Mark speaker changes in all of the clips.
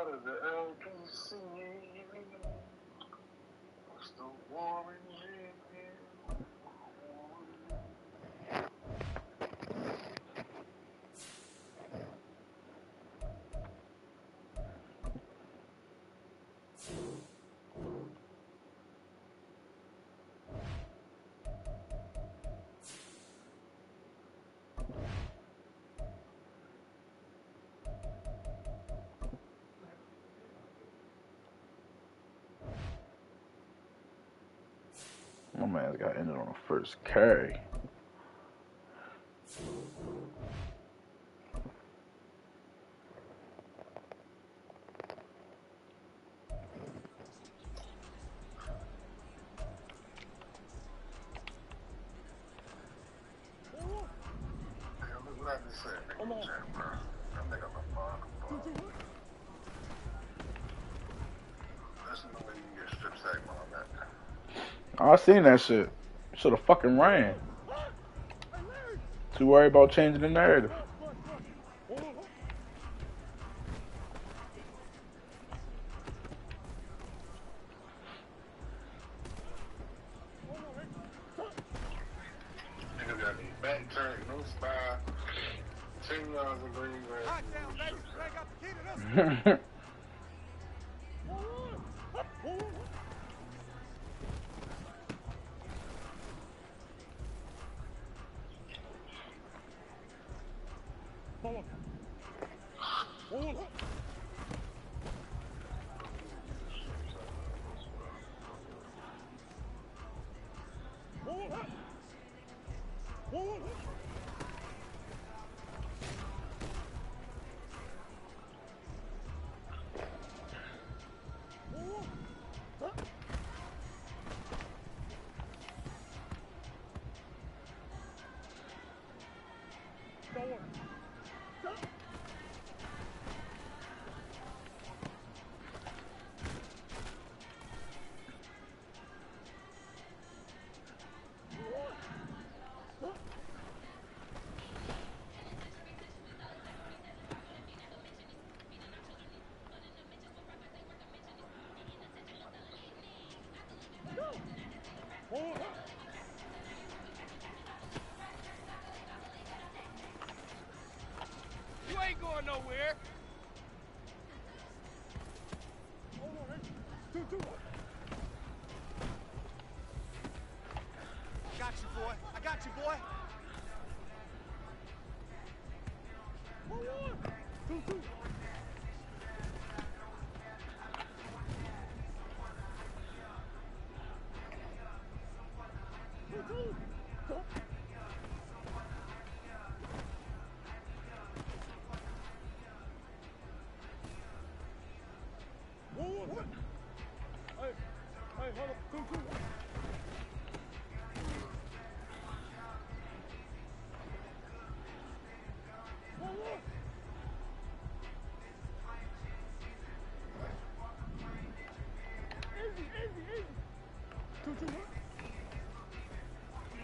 Speaker 1: out of the LPC. What's the war in
Speaker 2: My man's got ended on the first carry. I seen that shit. Should have fucking ran. Too worried about changing the narrative.
Speaker 1: Nigga got me back turn, no spy. 10 yards of green grass.
Speaker 3: You ain't going nowhere. Got you, boy. I got you, boy.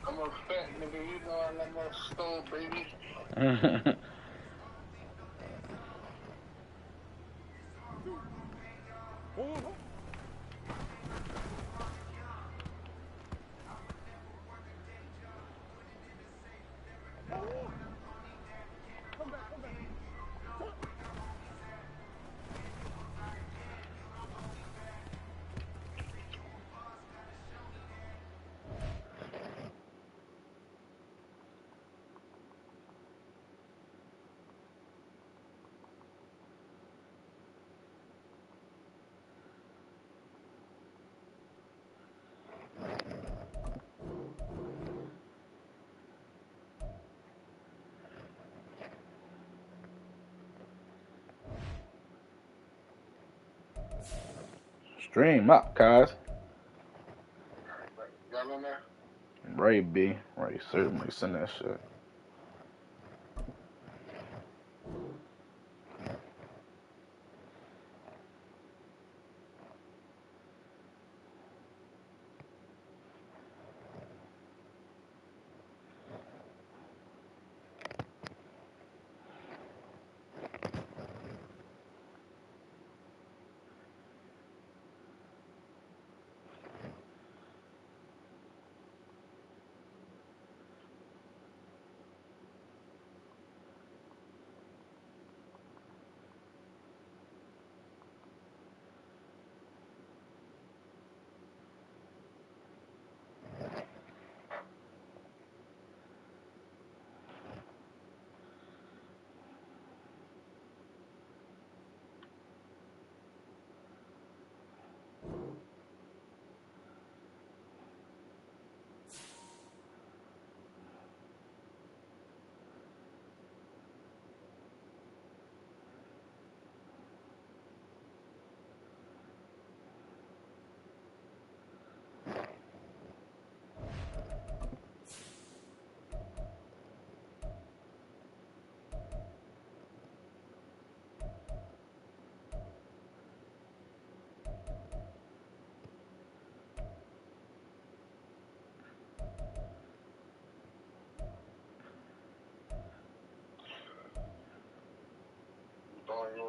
Speaker 1: I'm a fat nigga, you know I like my stove, baby.
Speaker 2: Stream up, guys.
Speaker 1: Y'all on there?
Speaker 2: Ray B. Ray certainly send that shit.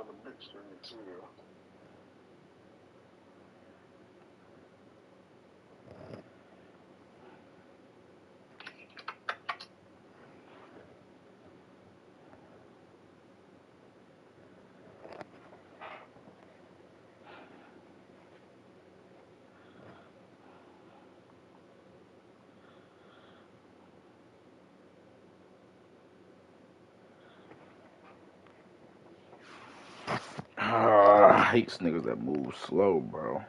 Speaker 1: on the big screen too.
Speaker 2: I hate niggas that move slow, bro.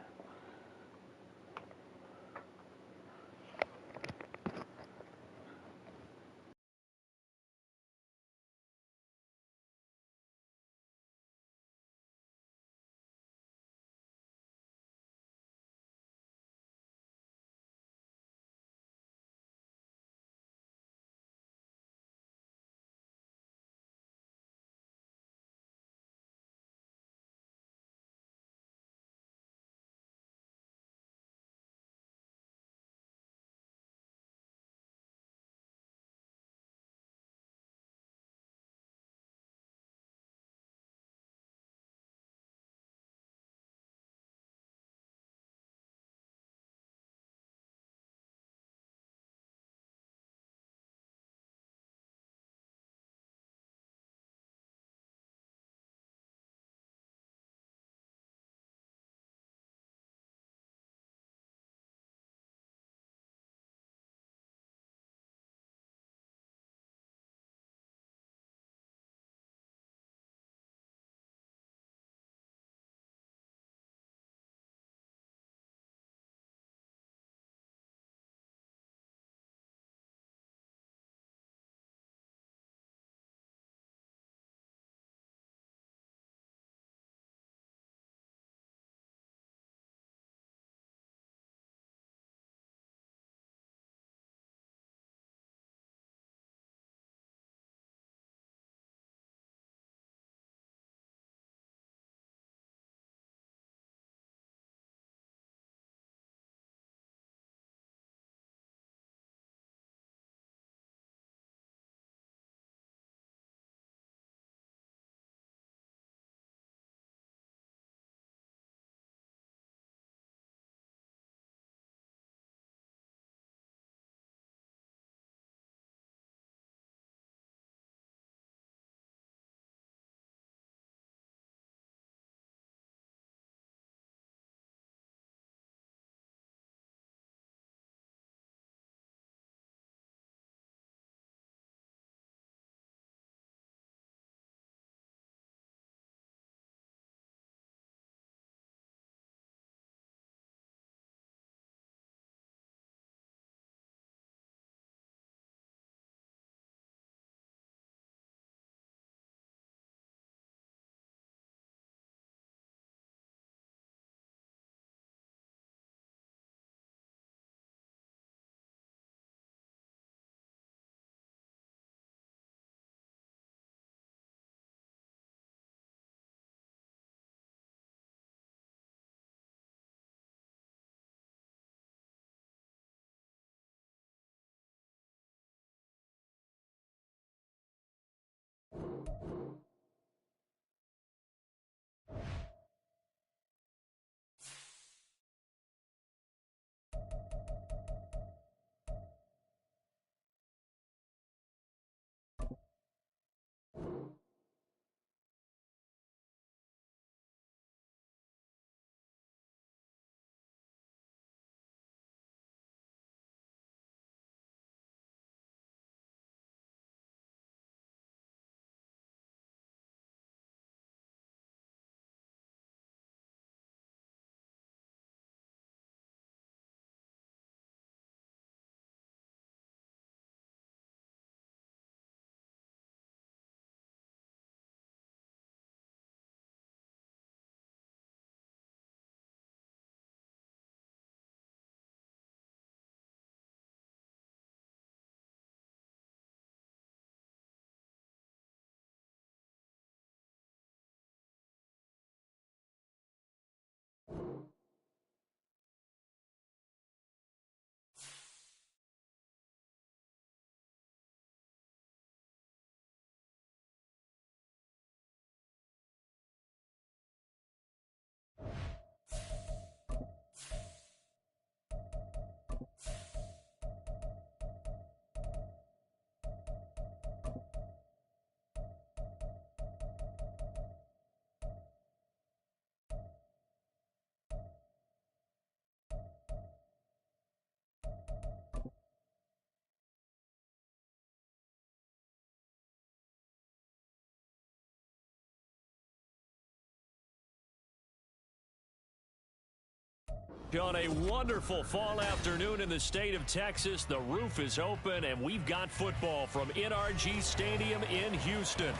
Speaker 4: On a wonderful fall afternoon in the state of Texas, the roof is open, and we've got football from NRG Stadium in Houston.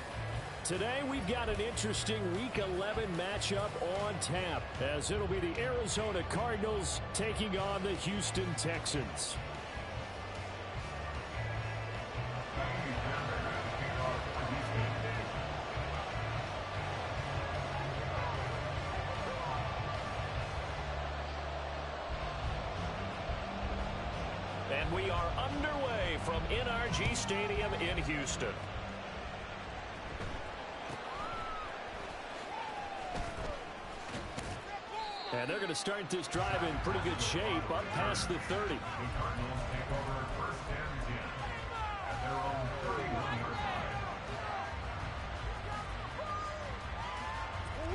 Speaker 4: Today, we've got an interesting Week 11 matchup on tap, as it'll be the Arizona Cardinals taking on the Houston Texans. And we are underway from NRG Stadium in Houston. And they're going to start this drive in pretty good shape, up past the 30.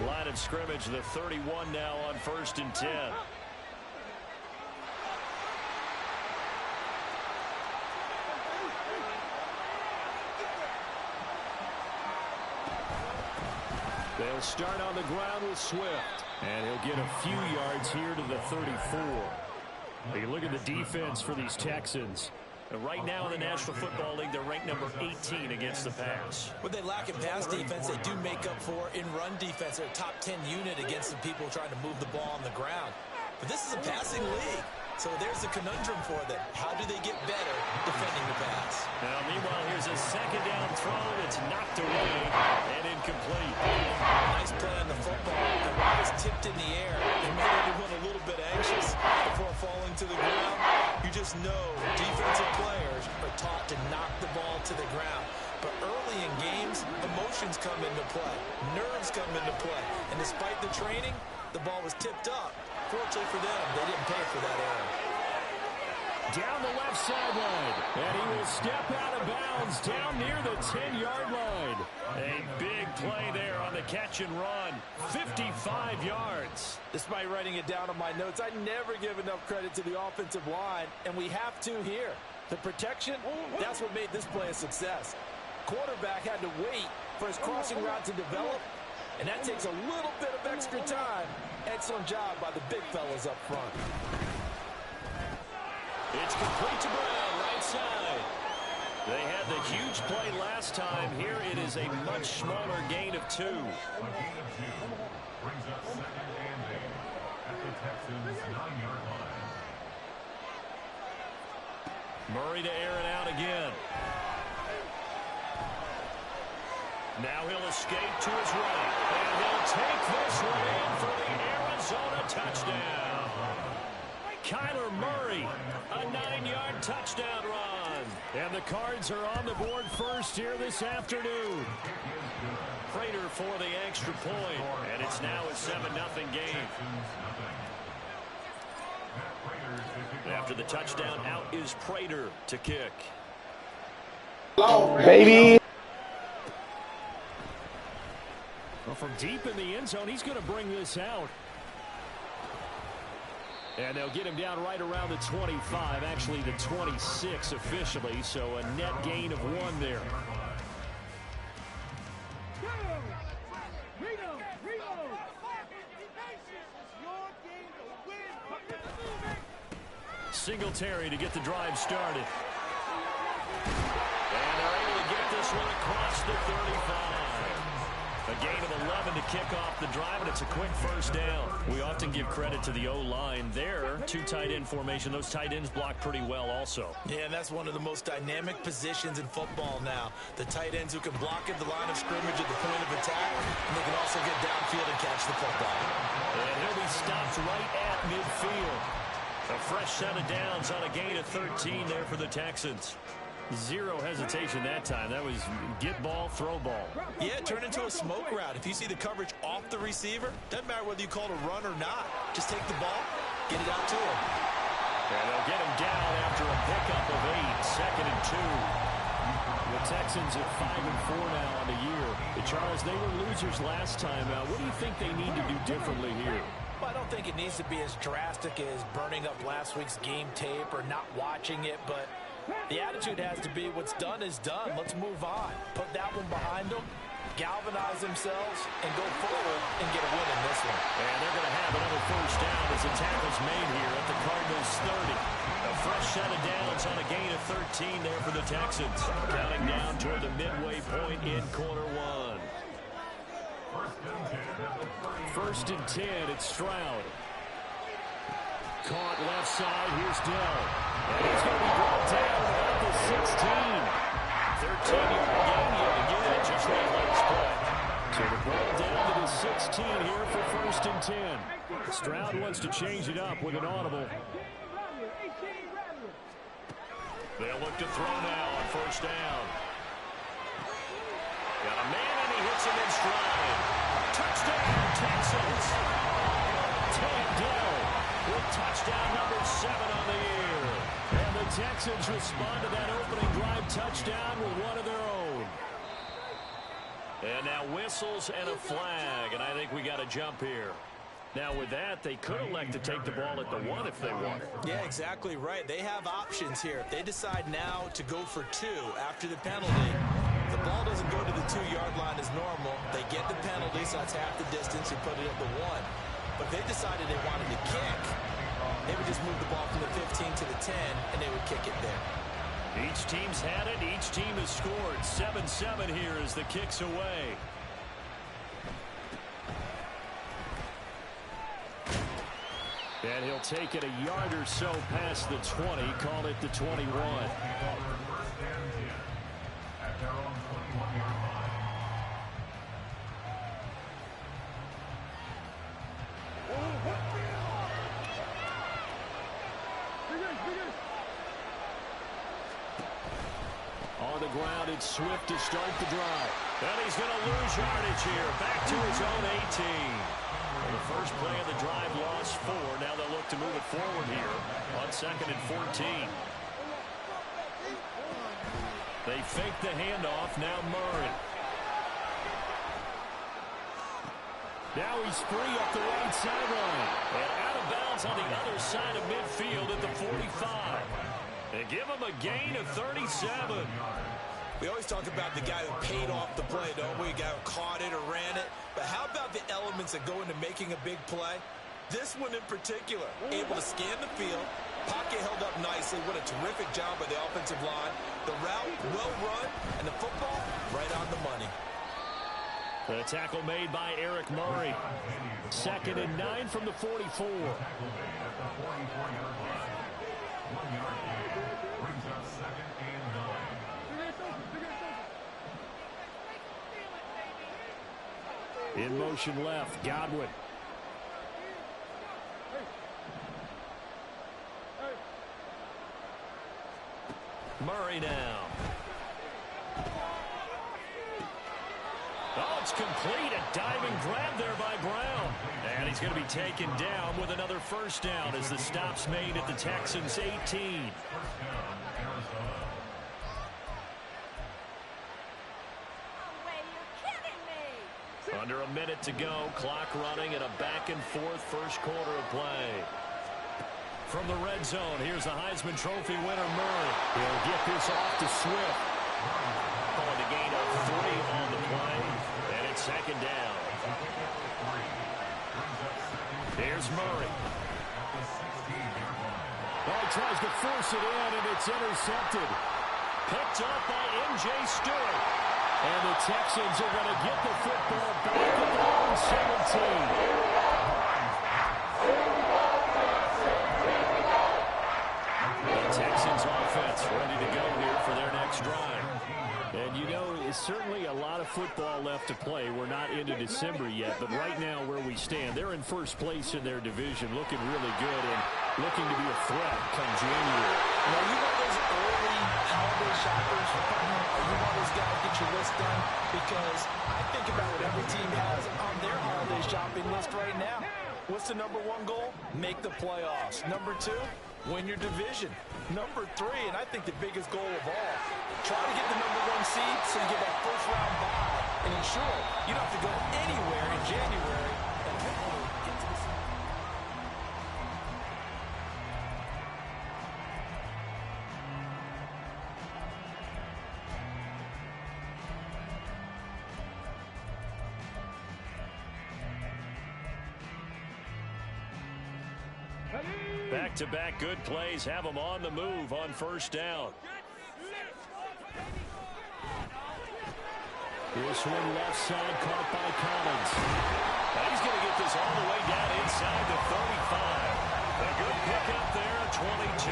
Speaker 4: Line of scrimmage, the 31 now on 1st and 10. They'll start on the ground with Swift. And he'll get a few yards here to the 34. You look at the defense for these Texans. And right now in the National Football League, they're ranked number 18 against the pass.
Speaker 5: What they lack in pass defense, they do make up for in run defense. They're a top 10 unit against the people trying to move the ball on the ground. But this is a passing league. So there's a conundrum for them. How do they get better defending the pass?
Speaker 4: Now, meanwhile, here's a second down throw that's knocked away and incomplete.
Speaker 5: Nice play on the football. The ball was tipped in the air and made everyone a little bit anxious before falling to the ground. You just know defensive players are taught to knock the ball to the ground. But early in games, emotions come into play. Nerves come into play. And despite the training, the ball was tipped up. Fortunately for them, they didn't pay for that error.
Speaker 4: Down the left sideline, and he will step out of bounds down near the 10-yard line. A big play there on the catch and run, 55 yards.
Speaker 5: Despite writing it down on my notes, I never give enough credit to the offensive line, and we have to here. The protection, that's what made this play a success. Quarterback had to wait for his crossing route to develop, and that takes a little bit of extra time. Excellent job by the big fellas up front.
Speaker 4: It's complete to Brown, right side. They had the huge play last time. Here it is a much smaller gain of 2.
Speaker 6: A gain of 2 brings up 2nd and 8 at the Texans' 9-yard line.
Speaker 4: Murray to air it out again. Now he'll escape to his right. And he'll take this one in for the Arizona touchdown. Kyler Murray, a 9-yard touchdown run. And the Cards are on the board first here this afternoon. Prater for the extra point. And it's now a 7-0 game. After the touchdown, out is Prater to kick.
Speaker 2: Baby.
Speaker 4: Well, from deep in the end zone, he's going to bring this out. And they'll get him down right around the 25, actually the 26 officially, so a net gain of 1 there. Singletary to get the drive started. And they're able to get this one across the 35. A gain of 11 to kick off the drive, and it's a quick first down. We often give credit to the O-line there. 2 tight end formation. Those tight ends block pretty well also.
Speaker 5: Yeah, and that's one of the most dynamic positions in football now. The tight ends who can block at the line of scrimmage at the point of attack, and they can also get downfield and catch the football.
Speaker 4: And he'll be stopped right at midfield. A fresh set of downs on a gain of 13 there for the Texans. Zero hesitation that time. That was get ball, throw ball.
Speaker 5: Yeah, turn into a smoke route. If you see the coverage off the receiver, doesn't matter whether you call it a run or not. Just take the ball, get it out to him.
Speaker 4: And they'll get him down after a pickup of 8, 2nd and 2. The Texans at 5-4 now on the year. Charles, they were losers last time. What do you think they need to do differently here?
Speaker 5: Well, I don't think it needs to be as drastic as burning up last week's game tape or not watching it, but the attitude has to be what's done is done. Let's move on. Put that one behind them galvanize themselves and go forward and get a win in this one.
Speaker 4: And they're going to have another first down as the tackle's made here at the Cardinals' 30. A fresh set of downs on a gain of 13 there for the Texans. Counting down toward the midway point in quarter one. First and 10, it's Stroud. Caught left side, here's Dell. And he's going to be brought down about the 16. 13-yard gain yet again, just that last play. So the ball down to the 16 here for first and 10. Stroud wants to change it up with an audible. They'll look to throw now on first down. Got a man and he hits him in stride. Touchdown, Texans. Tank Dell with touchdown number 7 on the year. And the Texans respond to that opening drive touchdown with one of their own. And now whistles and a flag, and I think we got a jump here. Now with that, they could elect to take the ball at the 1 if they wanted.
Speaker 5: Yeah, exactly right. They have options here. If they decide now to go for 2 after the penalty, the ball doesn't go to the 2-yard line as normal. They get the penalty, so that's half the distance. You put it at the 1. But if they decided they wanted to kick, they would just move the ball from the 15 to the 10, and they would kick it there.
Speaker 4: Each team's had it. Each team has scored. 7-7 here as the kick's away. And he'll take it a yard or so past the 20. Call it the 21. On the ground, it's Swift to start the drive. And he's going to lose yardage here. Back to his own 18. Well, the first play of the drive lost 4. Now they'll look to move it forward here on 2nd and 14. They fake the handoff. Now Murray. Now he's free up the right sideline. And out of bounds on the other side of midfield at the 45. They give him a gain of 37.
Speaker 5: We always talk about the guy who paid off the play, don't we? A guy who caught it or ran it. But how about the elements that go into making a big play? This one in particular, able to scan the field, pocket held up nicely. What a terrific job by the offensive line. The route, well run, and the football, right on the money.
Speaker 4: The tackle made by Eric Murray. 2nd and 9 from the 44. In motion left, Godwin. Murray now. Oh, it's complete. A diving grab there by Brown. And he's going to be taken down with another first down as the stop's made at the Texans' 18. Under a minute to go, clock running, and a back-and-forth first quarter of play. From the red zone, here's the Heisman Trophy winner, Murray. He'll get this off to Swift. Calling a gain of 3 on the play, and it's 2nd down. Here's Murray. Oh, he tries to force it in, and it's intercepted. Picked up by M.J. Stewart. And the Texans are going to get the football back at their own 17. The Texans offense ready to go here for their next drive. And you know, it's certainly a lot of football left to play. We're not into December yet, but right now where we stand, they're in first place in their division, looking really good and looking to be a threat come January.
Speaker 5: Now, you want those early holiday shoppers, you want those guys to get your list done, because I think about what every team has on their holiday shopping list right now. What's the number 1 goal? Make the playoffs. Number 2, win your division. Number 3, and I think the biggest goal of all, try to get the number 1 seed so you get that first-round bye and ensure you don't have to go anywhere in January and hopefully get to the season.
Speaker 4: Back-to-back good plays have them on the move on first down. This one left side caught by Collins. He's going to get this all the way down inside the 35. A good pickup there at 22.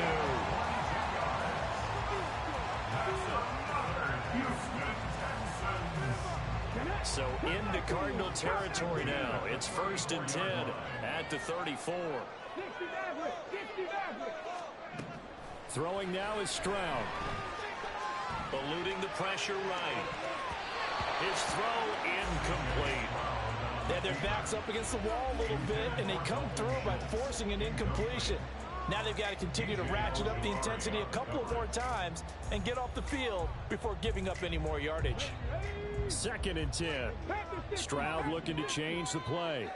Speaker 4: So into Cardinal territory now. It's 1st and 10 at the 34. Throwing now is Stroud. Eluding the pressure right. His throw incomplete.
Speaker 5: They had their backs up against the wall a little bit, and they come through by forcing an incompletion. Now they've got to continue to ratchet up the intensity a couple of more times and get off the field before giving up any more yardage.
Speaker 4: 2nd and 10. Stroud looking to change the play.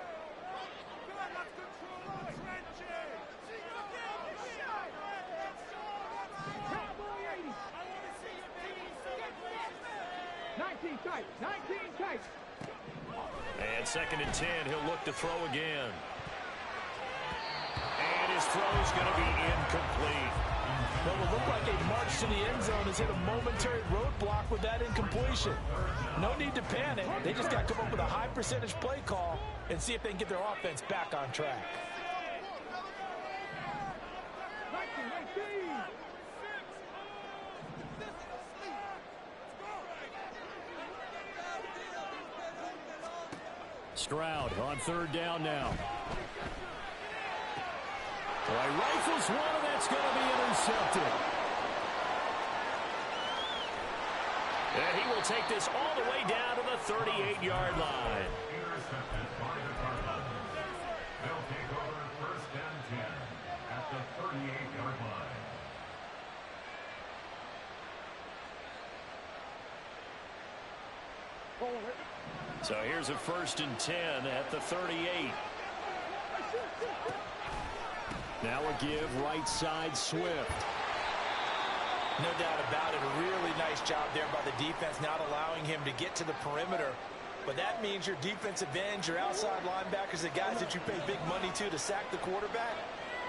Speaker 4: And 2nd and 10, he'll look to throw again. And his throw's going to be incomplete.
Speaker 5: What will look like a march to the end zone has hit a momentary roadblock with that incompletion. No need to panic. They just got to come up with a high percentage play call and see if they can get their offense back on track.
Speaker 4: Stroud on 3rd down now. Boy, rifles one, and that's going to be intercepted. And he will take this all the way down to the 38-yard line.
Speaker 6: Intercepted by the Cardinals. They'll take over 1st and 10 at the 38-yard line.
Speaker 4: So here's a 1st and 10 at the 38. Now a give right side Swift.
Speaker 5: No doubt about it. A really nice job there by the defense, not allowing him to get to the perimeter. But that means your defensive ends, your outside linebackers, the guys that you pay big money to sack the quarterback,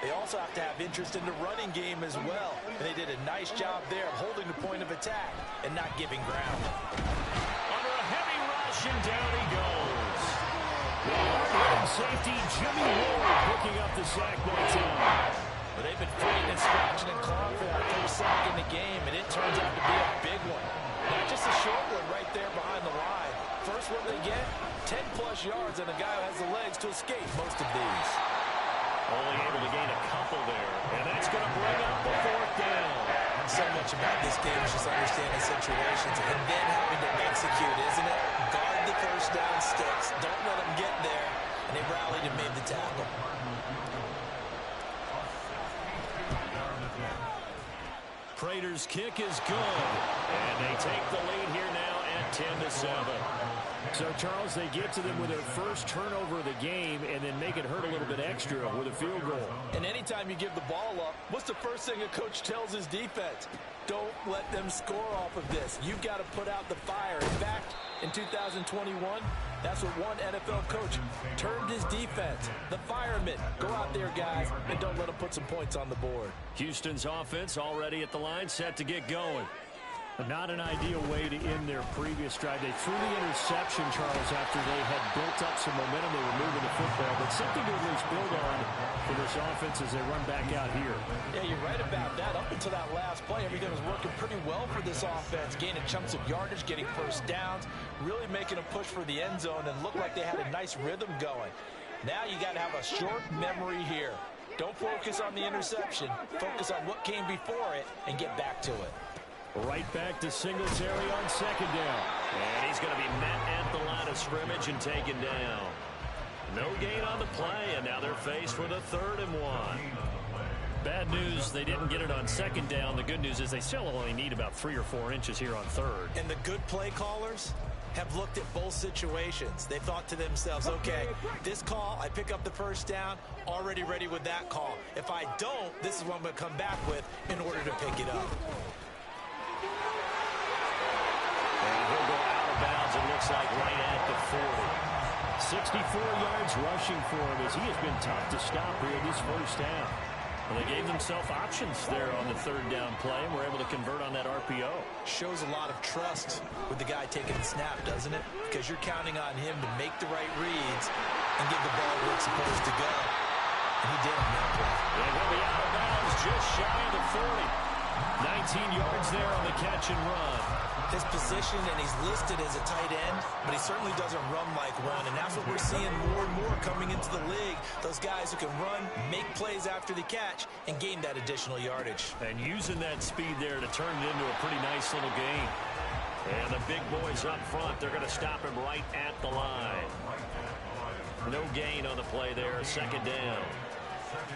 Speaker 5: they also have to have interest in the running game as well. And they did a nice job there of holding the point of attack and not giving ground.
Speaker 4: Under a heavy rush, and down he goes. And safety Jimmy Ward picking up the sack by Tom.
Speaker 5: But they've been fighting and scratching and clawing for that first sack in the game, and it turns out to be a big one. Not just a short one right there behind the line. First one they get, 10-plus yards, and a guy who has the legs to escape most of these.
Speaker 4: Only able to gain a couple there, and that's going to bring up the 4th down.
Speaker 5: So much about this game is just understanding situations and then having to execute, isn't it? Guard the first down sticks. Don't let them get there. And they rallied and made the tackle.
Speaker 4: Prater's kick is good. And they take the lead here now at 10-7. So, Charles, they get to them with their first turnover of the game and then make it hurt a little bit extra with a field goal.
Speaker 5: And anytime you give the ball up, what's the first thing a coach tells his defense? Don't let them score off of this. You've got to put out the fire. In fact, in 2021, that's what one NFL coach termed his defense. The firemen. Go out there, guys, and don't let them put some points on the board.
Speaker 4: Houston's offense already at the line, set to get going. Not an ideal way to end their previous drive. They threw the interception, Charles, after they had built up some momentum. They were moving the football, but something to at least build on for this offense as they run back out here.
Speaker 5: Yeah, you're right about that. Up until that last play, everything was working pretty well for this offense, gaining chunks of yardage, getting first downs, really making a push for the end zone, and looked like they had a nice rhythm going. Now you got to have a short memory here. Don't focus on the interception. Focus on what came before it and get back to it.
Speaker 4: Right back to Singletary on 2nd down. And he's going to be met at the line of scrimmage and taken down. No gain on the play, and now they're faced with a 3rd and 1. Bad news, they didn't get it on 2nd down. The good news is they still only need about 3 or 4 inches here on 3rd.
Speaker 5: And the good play callers have looked at both situations. They thought to themselves, okay, this call, I pick up the first down, already ready with that call. If I don't, this is what I'm going to come back with in order to pick it up.
Speaker 4: And he'll go out of bounds, it looks like right at the 40. 64 yards rushing for him as he has been tough to stop here this first half. Well, they gave themselves options there on the third down play and were able to convert on that RPO.
Speaker 5: Shows a lot of trust with the guy taking the snap, doesn't it? Because you're counting on him to make the right reads and give the ball where it's supposed to go. And he did on that play.
Speaker 4: And he'll be out of bounds just shy of the 40. 19 yards there on the catch and run.
Speaker 5: His position, and he's listed as a tight end, but he certainly doesn't run like one, and that's what we're seeing more and more coming into the league. Those guys who can run, make plays after the catch, and gain that additional yardage.
Speaker 4: And using that speed there to turn it into a pretty nice little gain. And the big boys up front, they're going to stop him right at the line. No gain on the play there, second down.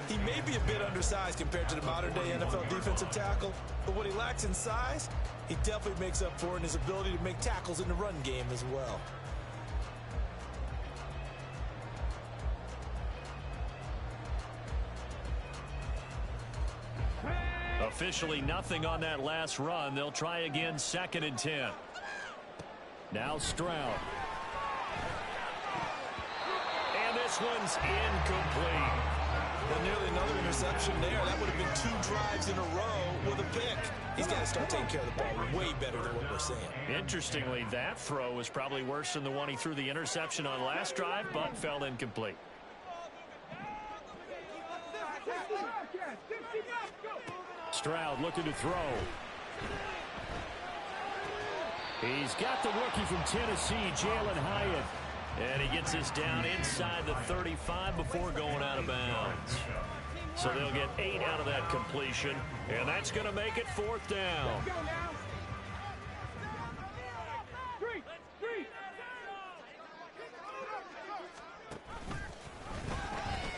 Speaker 5: He may be a bit undersized compared to the modern-day NFL defensive tackle, but what he lacks in size, he definitely makes up for in his ability to make tackles in the run game as well.
Speaker 4: Officially nothing on that last run. They'll try again, 2nd and 10. Now Stroud. And this one's incomplete.
Speaker 5: Well, nearly another interception there. That would have been 2 drives in a row with a pick. He's got to start taking care of the ball way better than what we're seeing.
Speaker 4: Interestingly, that throw was probably worse than the one he threw the interception on last drive, but fell incomplete. Stroud looking to throw. He's got the rookie from Tennessee, Jalen Hyatt. And he gets this down inside the 35 before going out of bounds. So they'll get 8 out of that completion, and that's going to make it 4th down.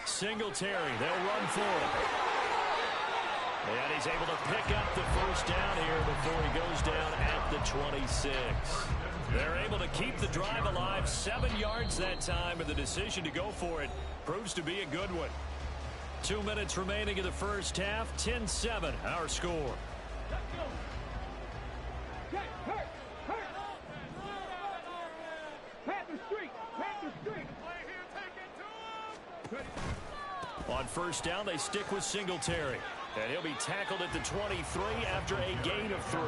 Speaker 4: Singletary, they'll run for it. And he's able to pick up the first down here before he goes down at the 26. They're able to keep the drive alive, 7 yards that time, and the decision to go for it proves to be a good one. 2 minutes remaining in the first half, 10-7, our score. On first down, they stick with Singletary. And he'll be tackled at the 23 after a gain of 3.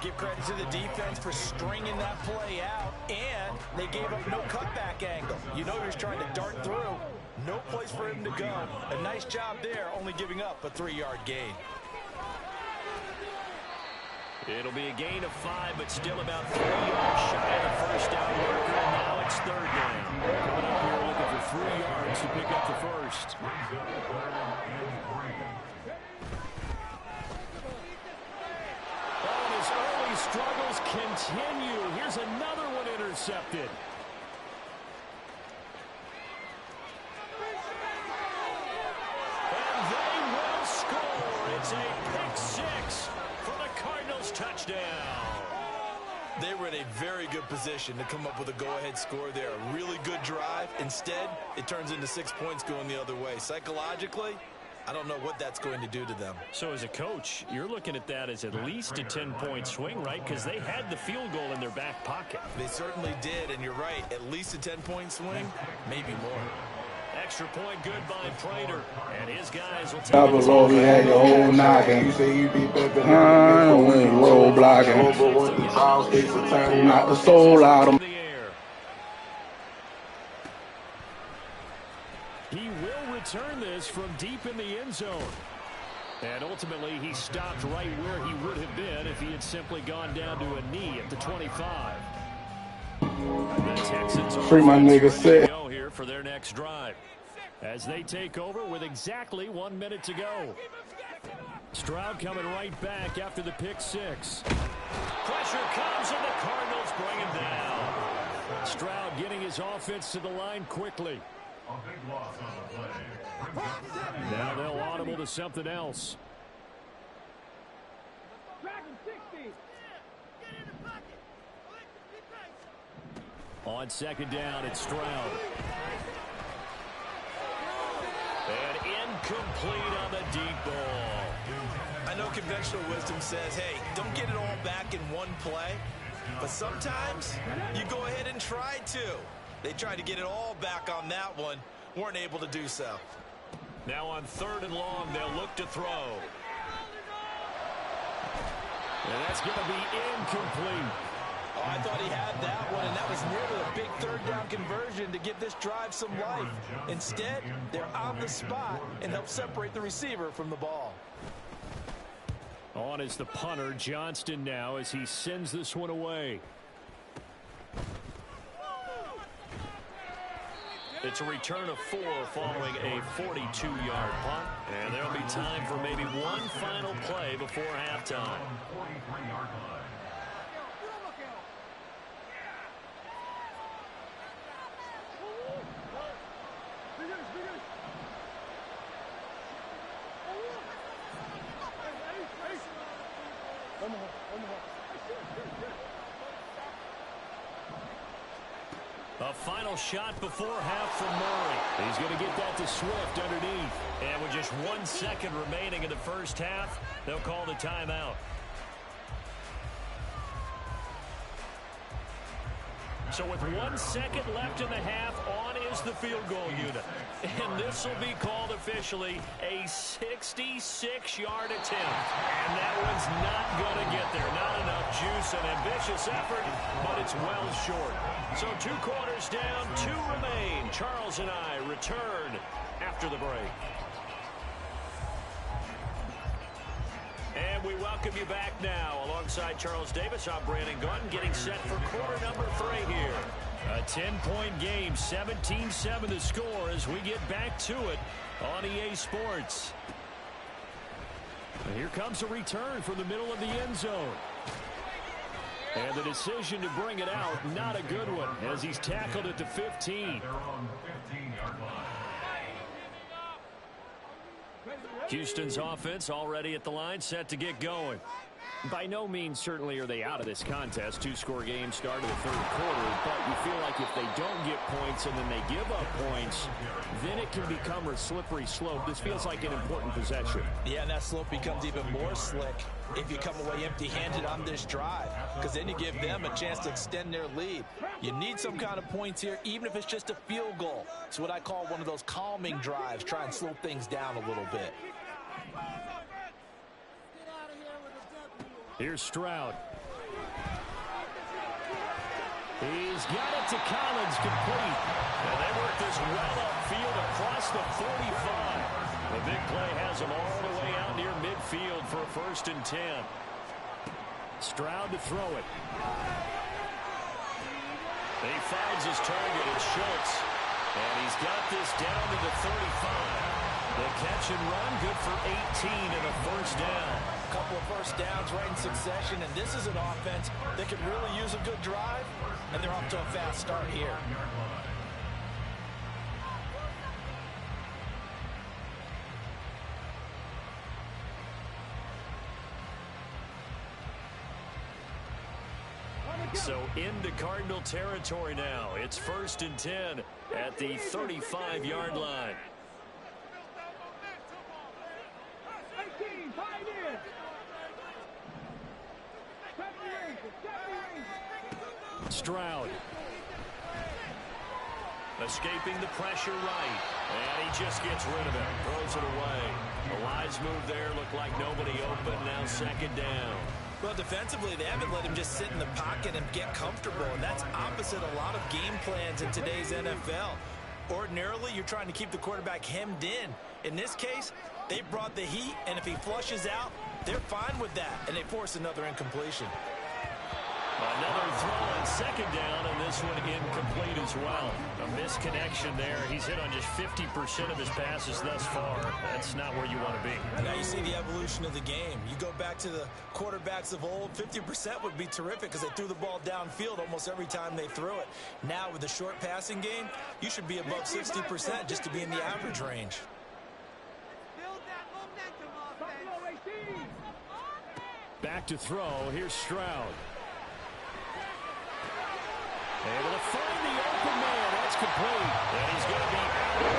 Speaker 5: Give credit to the defense for stringing that play out, and they gave up no cutback angle. You know he was trying to dart through. No place for him to go. A nice job there, only giving up a 3-yard gain.
Speaker 4: It'll be a gain of 5, but still about 3 yards shy of the first down marker, and now it's 3rd down. Coming up here looking for 3 yards to pick up the first. Oh, and his early struggles continue. Here's another one intercepted. And they will score. It's a pick 6 for the Cardinals touchdown.
Speaker 5: They were in a very good position to come up with a go-ahead score there. A really good drive. Instead, it turns into 6 points going the other way. Psychologically, I don't know what that's going to do to them.
Speaker 4: So as a coach, you're looking at that as at least a 10-point swing, right? Because they had the field goal in their back pocket.
Speaker 5: They certainly did, and you're right. At least a 10-point swing, maybe more.
Speaker 4: Extra point good by Prater. And his guys will take
Speaker 2: Double
Speaker 4: it.
Speaker 2: over, had your whole knocking.
Speaker 1: You say you be better
Speaker 2: When you roll blocking. Knock the soul out of him.
Speaker 4: He will return this from deep in the end zone. And ultimately, he stopped right where he would have been if he had simply gone down to a knee at the 25. The Texans are
Speaker 2: Free my nigga set.
Speaker 4: go here for their next drive as they take over with exactly 1 minute to go. Stroud coming right back after the pick 6. Pressure comes and the Cardinals bring him down. Stroud getting his offense to the line quickly.
Speaker 6: A big loss on the play.
Speaker 4: Now they'll audible to something else. On second down, it's Stroud. And incomplete on the deep ball.
Speaker 5: I know conventional wisdom says, hey, don't get it all back in one play. But sometimes you go ahead and try to. They tried to get it all back on that one. Weren't able to do so.
Speaker 4: Now on 3rd and long, they'll look to throw. And that's going to be incomplete.
Speaker 5: Oh, I thought he had that one, and that was nearly a big 3rd down conversion to give this drive some life. Instead, they're on the spot and help separate the receiver from the ball.
Speaker 4: On is the punter, Johnston, now as he sends this one away. It's a return of 4 following a 42-yard punt. And there'll be time for maybe one final play before halftime.
Speaker 6: 43-yard line.
Speaker 4: A final shot before half from Murray. He's going to get that to Swift underneath. And with just 1 second remaining in the first half, they'll call the timeout. So with 1 second left in the half, on is the field goal unit. And this will be called officially a 66-yard attempt. And that one's not going to get there. Not enough juice, an ambitious effort, but it's well short. So 2 quarters down, 2 remain. Charles and I return after the break. And we welcome you back now. Alongside Charles Davis, I'm Brandon Gunn, getting set for quarter number 3 here. A 10-point game, 17-7 the score as we get back to it on EA Sports. And here comes a return from the middle of the end zone. And the decision to bring it out, not a good one, as he's tackled at the 15.
Speaker 6: They're on the 15-yard line.
Speaker 4: Houston's offense already at the line, set to get going. By no means certainly are they out of this contest. 2-score game start of the 3rd quarter, but you feel like if they don't get points and then they give up points, then it can become a slippery slope. This feels like an important possession.
Speaker 5: Yeah, and that slope becomes even more slick if you come away empty-handed on this drive, because then you give them a chance to extend their lead. You need some kind of points here, even if it's just a field goal. It's what I call one of those calming drives, try and slow things down a little bit.
Speaker 4: Here's Stroud. He's got it to Collins, complete. And they work this well upfield across the 45. The big play has him all the way out near midfield for a 1st and 10. Stroud to throw it. He finds his target, it's Schultz. And he's got this down to the 35. The catch and run, good for 18 and a 1st down.
Speaker 5: A couple of 1st downs right in succession, and this is an offense that could really use a good drive, and they're off to a fast start here.
Speaker 4: So into Cardinal territory now. It's 1st and 10 at the 35-yard line. Stroud. Escaping the pressure right. And he just gets rid of it. Throws it away. A wise move there. Looked like nobody open. Now 2nd down.
Speaker 5: Well, defensively, they haven't let him just sit in the pocket and get comfortable, and that's opposite a lot of game plans in today's NFL. Ordinarily, you're trying to keep the quarterback hemmed in. In this case, they brought the heat, and if he flushes out, they're fine with that, and they force another incompletion.
Speaker 4: Another throw on 2nd down, and this one incomplete as well. A misconnection there. He's hit on just 50% of his passes thus far. That's not where you want to be.
Speaker 5: Now you see the evolution of the game. You go back to the quarterbacks of old, 50% would be terrific because they threw the ball downfield almost every time they threw it. Now with the short passing game, you should be above 60% just to be in the average range.
Speaker 4: Back to throw. Here's Stroud. Able to find the open man. That's complete. And he's going to be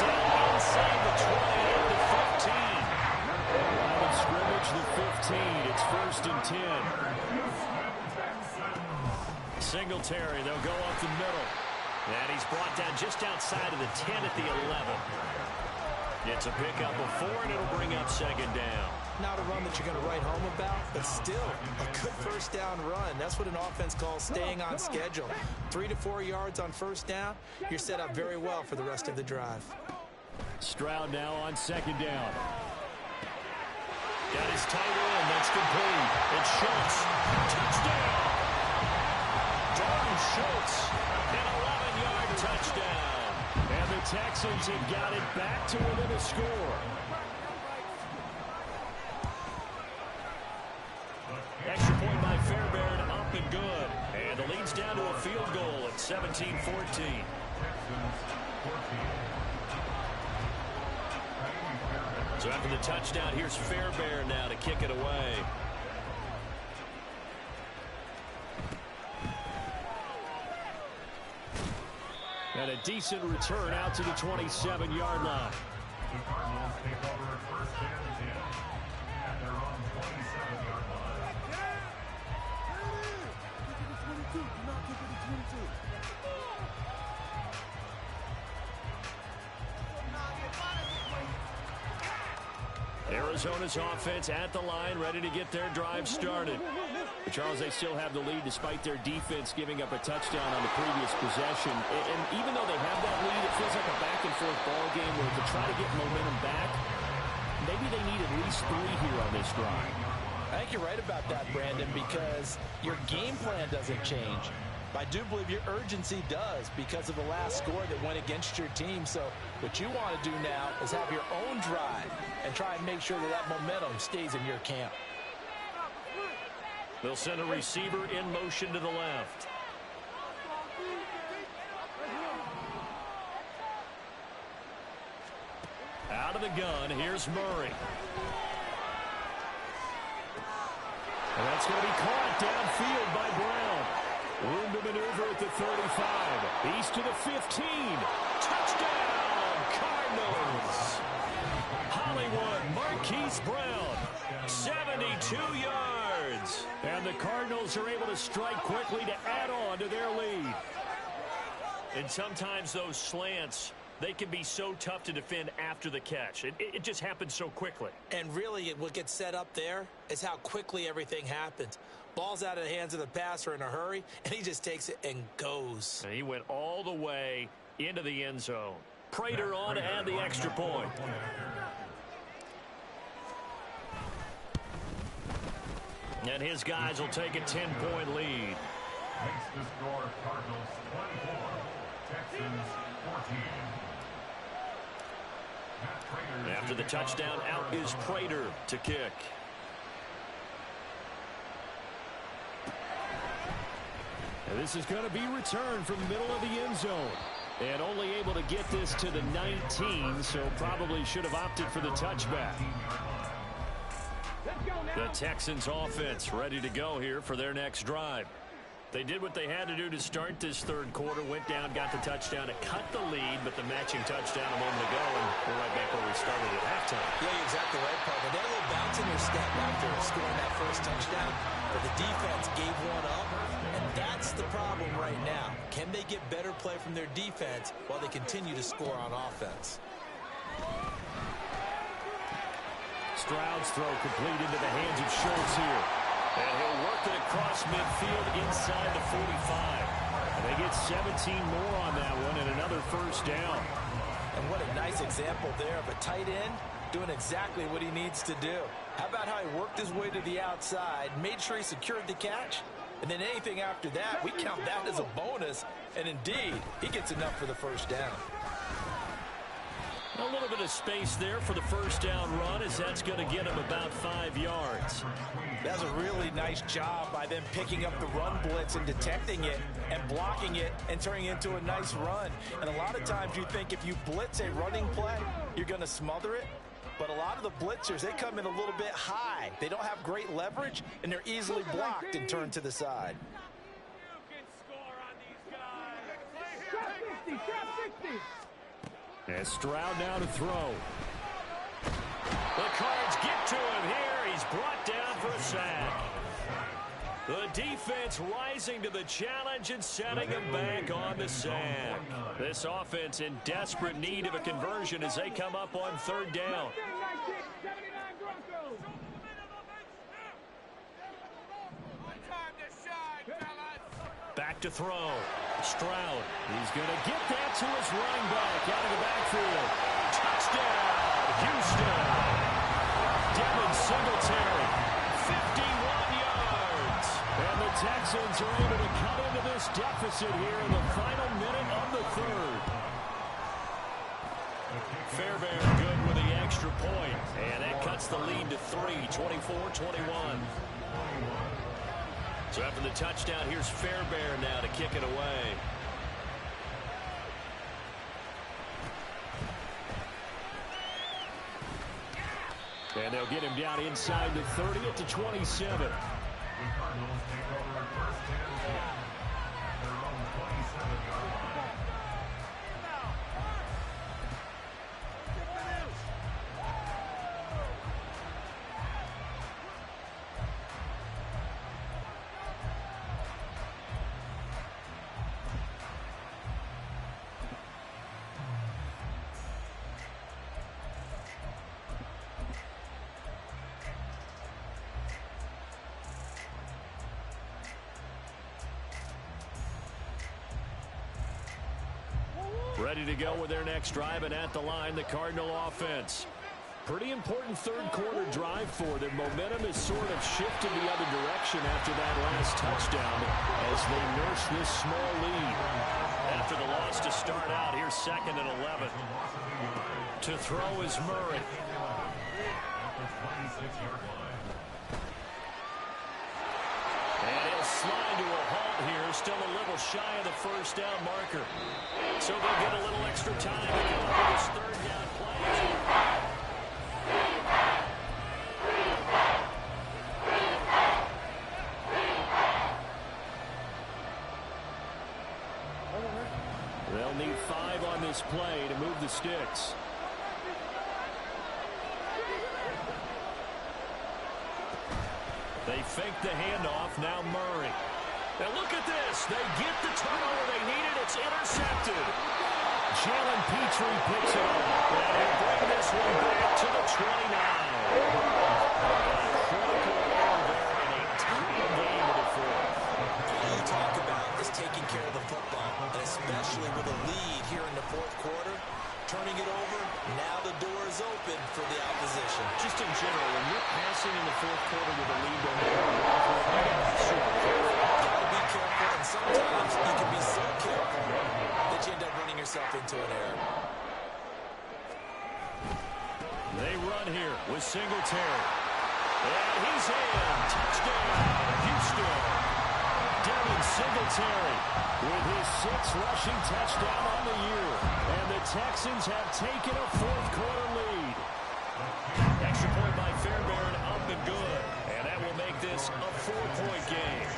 Speaker 4: down inside the 20 at the 15. Line of scrimmage, the 15. It's 1st and 10. Singletary, they'll go up the middle. And he's brought down just outside of the 10 at the 11. It's a pickup of 4, and it'll bring up second down.
Speaker 5: Not a run that you're going to write home about, but still a good first down run. That's what an offense calls staying on schedule. 3 to 4 yards on first down. You're set up very well for the rest of the drive.
Speaker 4: Stroud now on second down. Got his tight end. That's complete. It's Schultz. Touchdown. Dalton Schultz. An 11-yard touchdown. And the Texans have got it back to within a score. Extra point by Fairbairn, up and good. And the lead's down to a field goal at 17-14. So after the touchdown, here's Fairbairn now to kick it away. And a decent return out to the 27-yard line.
Speaker 6: The Cardinals take over at first and 10 at their own 27-yard line.
Speaker 4: Arizona's offense at the line, ready to get their drive started. Charles, they still have the lead despite their defense giving up a touchdown on the previous possession. And even though they have that lead, it feels like a back-and-forth ball game where to try to get momentum back, maybe they need at least 3 here on this drive.
Speaker 5: I think you're right about that, Brandon, because your game plan doesn't change. I do believe your urgency does because of the last score that went against your team. So what you want to do now is have your own drive and try and make sure that that momentum stays in your camp.
Speaker 4: They'll send a receiver in motion to the left. Out of the gun, here's Murray. And that's going to be caught downfield by Brown. Room to maneuver at the 35. East to the 15. Touchdown, Cardinals. Hollywood Marquise Brown, 72 yards. And the Cardinals are able to strike quickly to add on to their lead. And sometimes those slants, they can be so tough to defend after the catch. It just happens so quickly.
Speaker 5: And really, what gets set up there is how quickly everything happens. Ball's out of the hands of the passer in a hurry, and he just takes it and goes.
Speaker 4: And he went all the way into the end zone. Prater on to add the extra point. And his guys will take a 10-point lead.
Speaker 6: Makes the score Cardinals 24, Texans 14.
Speaker 4: After the touchdown, out is Prater to kick. And this is going to be returned from the middle of the end zone. And only able to get this to the 19, so probably should have opted for the touchback. The Texans offense ready to go here for their next drive. They did what they had to do to start this third quarter, went down, got the touchdown to cut the lead, but the matching touchdown a moment ago, and we're right back where we started at halftime.
Speaker 5: Yeah, you're exactly right, partner. They had a little bounce in their step after scoring that first touchdown, but the defense gave one up, and that's the problem right now. Can they get better play from their defense while they continue to score on offense?
Speaker 4: Stroud's throw complete into the hands of Schultz here. And he'll work it across midfield inside the 45. And they get 17 more on that one and another first down.
Speaker 5: And what a nice example there of a tight end doing exactly what he needs to do. How about how he worked his way to the outside, made sure he secured the catch, and then anything after that, we count that as a bonus. And indeed, he gets enough for the first down.
Speaker 4: A little bit of space there for the first down run, as that's going to get him about 5 yards.
Speaker 5: That's a really nice job by them picking up the run blitz and detecting it and blocking it and turning it into a nice run. And a lot of times you think if you blitz a running play, you're going to smother it. But a lot of the blitzers, they come in a little bit high. They don't have great leverage, and they're easily blocked and turned to the side.
Speaker 3: You can score on these guys. Trap 60.
Speaker 4: And Stroud now to throw. The Cards get to him here. He's brought down for a sack. The defense rising to the challenge and setting them back on the sack. This offense in desperate need of a conversion as they come up on third down. Back to throw. Stroud. He's going to get that to his running back out of the backfield. Touchdown, Houston. Devin Singletary, 51 yards. And the Texans are able to cut into this deficit here in the final minute of the third. Fairbairn good with the extra point. And that cuts the lead to 3, 24-21. So after the touchdown, here's Fairbairn now to kick it away. And they'll get him down inside the 30 at the 27.
Speaker 6: The Cardinals take over at first and 10 at their own 27-yard line.
Speaker 4: Ready to go with their next drive, and at the line, the Cardinal offense. Pretty important third quarter drive for them. Momentum has sort of shifted the other direction after that last touchdown as they nurse this small lead. After the loss to start out, here's 2nd and 11. To throw is Murray.
Speaker 6: At the 26-yard line.
Speaker 4: And he'll slide to a halt here, still a little shy of the first down marker. So they'll get a little extra time to come up with this third down play. They'll need 5 on this play to move the sticks. They fake the handoff, now Murray. Now look at this. They get the turnover they needed. It's intercepted. Jalen Petrie picks it up. And he'll bring this one back to the 29. Critical error there in a tight game of the fourth.
Speaker 5: All you talk about is taking care of the football, and especially with a lead here in the fourth quarter. Turning it over, now the door is open for the opposition.
Speaker 4: Just in general, when you're passing in the fourth quarter with a lead on the board, you gotta be super careful.
Speaker 5: Gotta be careful, and sometimes you can be so careful that you end up running yourself into an error.
Speaker 4: They run here with Singletary. And he's in. Touchdown, Houston. Devin Singletary with his 6th rushing touchdown on the year. And the Texans have taken a fourth quarter lead. Extra point by Fairbairn, up and good. And that will make this a 4-point game.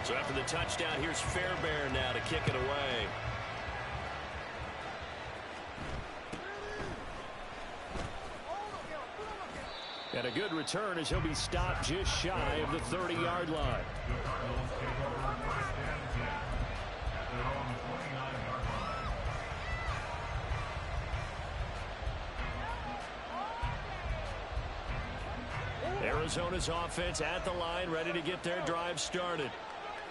Speaker 4: So after the touchdown, here's Fairbairn now to kick it away. And a good return as he'll be stopped just shy of the 30-yard line.
Speaker 6: The Cardinals take over at first and 10 at their own 29-yard line.
Speaker 4: Arizona's offense at the line, ready to get their drive started.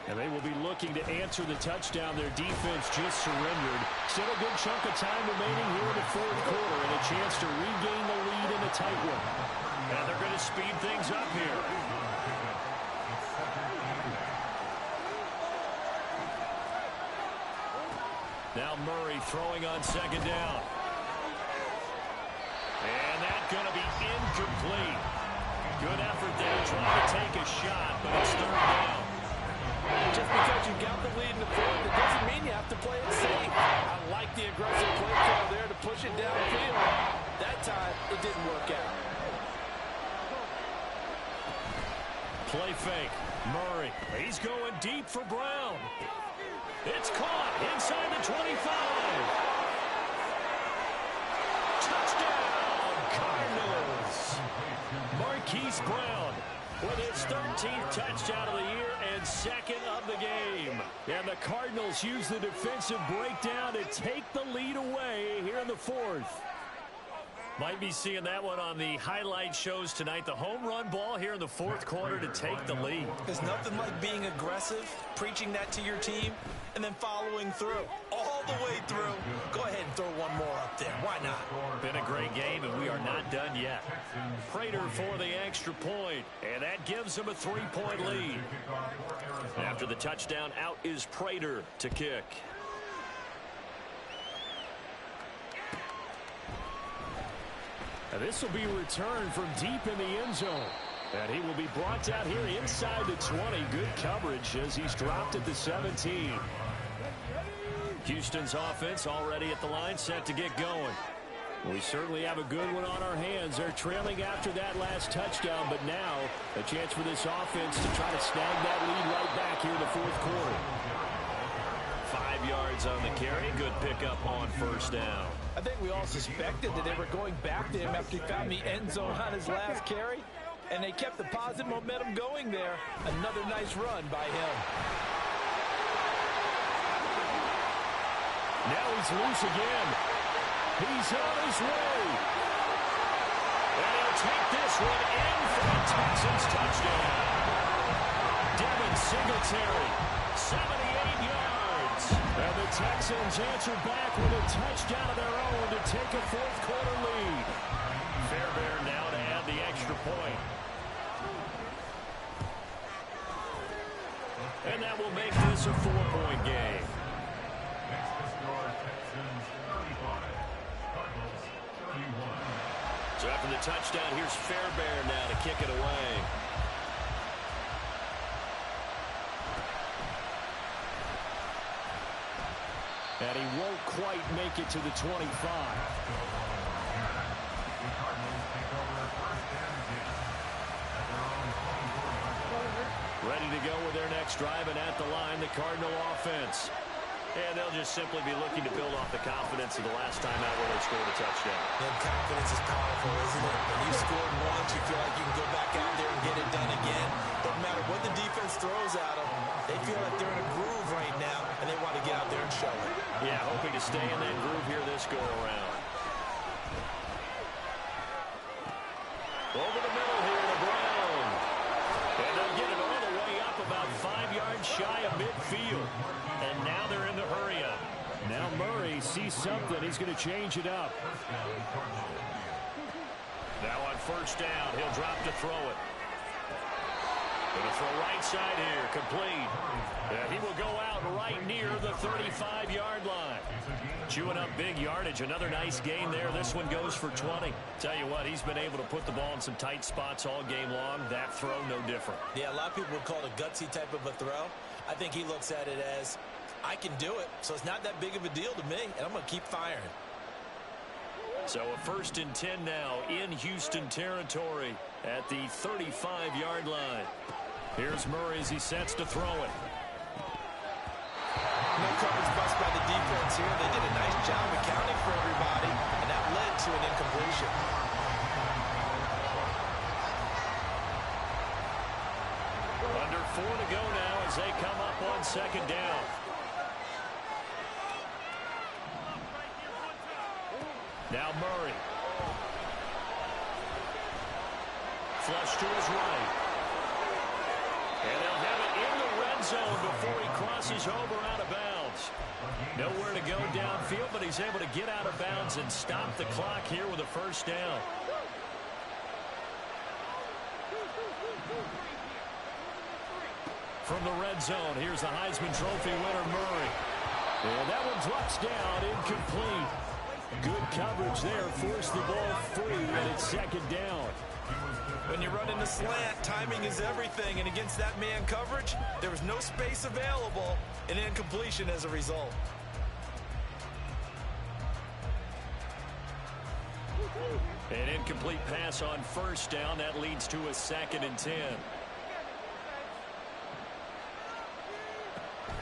Speaker 4: And they will be looking to answer the touchdown their defense just surrendered. Still a good chunk of time remaining here in the fourth quarter and a chance to regain the lead in a tight one. And they're going to speed things up here. Now Murray throwing on 2nd down. And that's going to be incomplete. Good effort there trying to take a shot, but it's 3rd down.
Speaker 7: Just because you got the lead in the fourth, it doesn't mean you have to play it safe. I like the aggressive play call there to push it downfield. That time, it didn't work out.
Speaker 4: Play fake. Murray. He's going deep for Brown. It's caught inside the 25. Touchdown, Cardinals. Marquise Marquise Brown with his 13th touchdown of the year and second of the game. And the Cardinals use the defensive breakdown to take the lead away here in the fourth. Might be seeing that one on the highlight shows tonight. The home run ball here in the fourth quarter to take the lead.
Speaker 5: There's nothing like being aggressive, preaching that to your team, and then following through. All the way through. Go ahead and throw one more up there. Why not?
Speaker 4: Been a great game, and we are not done yet. Prater for the extra point, and that gives him a 3-point lead. After the touchdown, out is Prater to kick. And this will be returned from deep in the end zone. And he will be brought out here inside the 20. Good coverage as he's dropped at the 17. Houston's offense already at the line, set to get going. We certainly have a good one on our hands. They're trailing after that last touchdown, but now a chance for this offense to try to snag that lead right back here in the fourth quarter. 5 yards on the carry. Good pickup on first down.
Speaker 7: I think we all suspected that they were going back to him after he found the end zone on his last carry, and they kept the positive momentum going there. Another nice run by him.
Speaker 4: Now he's loose again. He's on his way. And he'll take this one in for a Texans touchdown. Devin Singletary, 78 yards. And the Texans answer back with a touchdown of their own to take a fourth quarter lead. Fairbairn now to add the extra point. And that will make this a 4-point game.
Speaker 6: Next to score, Texans 35, Cardinals 31.
Speaker 4: So after the touchdown, here's Fairbairn now to kick it away. And he won't quite make it to the 25.
Speaker 6: The Cardinals take over first and 10 at their own 24.
Speaker 4: Ready to go with their next drive, and at the line, the Cardinal offense. And they'll just simply be looking to build off the confidence of the last time out where they scored a touchdown.
Speaker 5: And confidence is powerful, isn't it? When you scored once, you feel like you can go back out there and get it done again. Doesn't matter what the defense throws at them. They feel like they're in a groove right now, and they want to get out there and show it.
Speaker 4: Yeah, hoping to stay in that groove here this go-around. Over the middle here to Brown. And they'll get it all the way up about 5 yards shy of midfield. And now they're in the hurry-up. Now Murray sees something. He's going to change it up. Now on first down, he'll drop to throw it. Going to throw right side here, complete. And he will go out right near the 35-yard line. Chewing up big yardage. Another nice gain there. This one goes for 20. Tell you what, he's been able to put the ball in some tight spots all game long. That throw, no different.
Speaker 5: Yeah, a lot of people would call it a gutsy type of a throw. I think he looks at it as, I can do it, so it's not that big of a deal to me, and I'm going to keep firing.
Speaker 4: So a 1st and 10 now in Houston territory at the 35-yard line. Here's Murray as he sets to throw it.
Speaker 5: No coverage bust by the defense here. They did a nice job accounting for everybody, and that led to an incompletion.
Speaker 4: Under 4 to go now as they come up on second down. Now Murray. Flush to his right. And they'll have it in the red zone before he crosses over out of bounds. Nowhere to go downfield, but he's able to get out of bounds and stop the clock here with a first down. From the red zone, here's the Heisman Trophy winner, Murray. And that one drops down, incomplete. Good coverage there, forced the ball free, and it's second down.
Speaker 5: When you're running the slant, timing is everything, and against that man coverage, there was no space available, and incompletion as a result.
Speaker 4: An incomplete pass on first down. That leads to a 2nd and 10.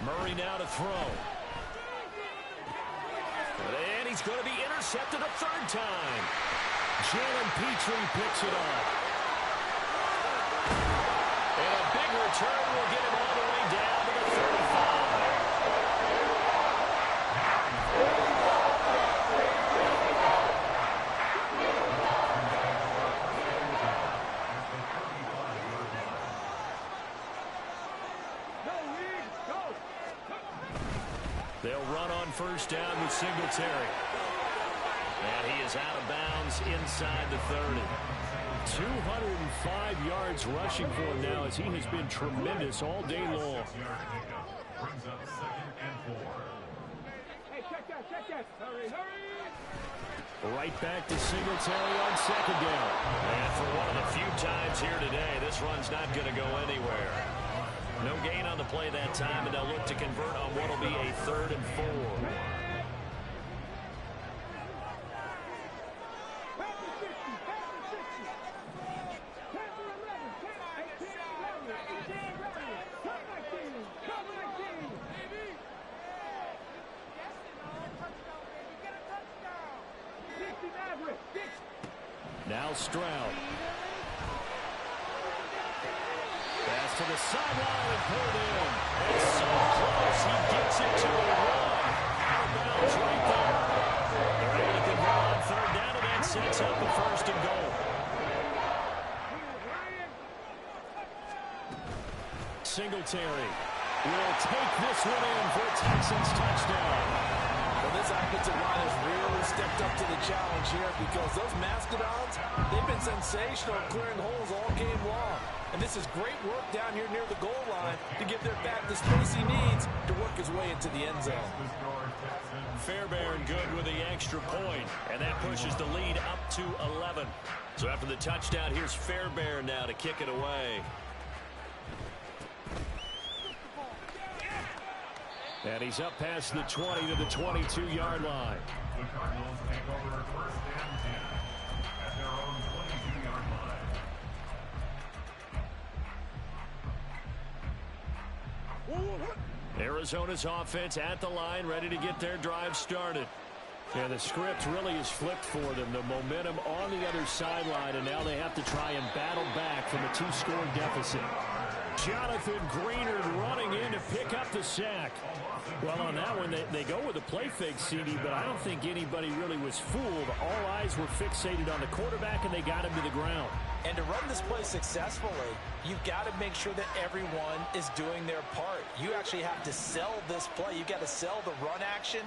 Speaker 4: Murray now to throw. And he's going to be intercepted a 3rd time. Jalen Petrie picks it up. return will get him all the way down to the 35. They'll run on first down with Singletary. And he is out of bounds inside the 30. 205 yards rushing for him now as he has been tremendous all day long.
Speaker 6: Brings up 2nd and 4.
Speaker 3: Hey, check that. Hurry.
Speaker 4: Right back to Singletary on second down. And for one of the few times here today, this run's not going to go anywhere. No gain on the play that time, and they'll look to convert on what will be a 3rd and 4. Now Stroud. Pass to the sideline and pulled in. It's so close. He gets it to a run. Out of bounds right there. They're able to convert on 3rd down, and that sets up the 1st and goal. Singletary will take this one in for a Texans touchdown.
Speaker 7: Well, this offensive line has really stepped up to the challenge here because those Mastodons, they've been sensational clearing holes all game long. And this is great work down here near the goal line to give their back the space he needs to work his way into the end zone.
Speaker 4: Fairbairn good with the extra point, and that pushes the lead up to 11. So after the touchdown, here's Fairbairn now to kick it away. And he's up past the 20 to the 22-yard line.
Speaker 6: The Cardinals take over 1st and 10 at their own 22-yard line.
Speaker 4: Arizona's offense at the line, ready to get their drive started. Yeah, the script really is flipped for them. The momentum on the other sideline, and now they have to try and battle back from a 2-score deficit. Jonathan Greenard running in to pick up the sack. Well, on that one, they go with a play fake, CD, but I don't think anybody really was fooled. All eyes were fixated on the quarterback, and they got him to the ground.
Speaker 7: And to run this play successfully, you've got to make sure that everyone is doing their part. You actually have to sell this play. You've got to sell the run action.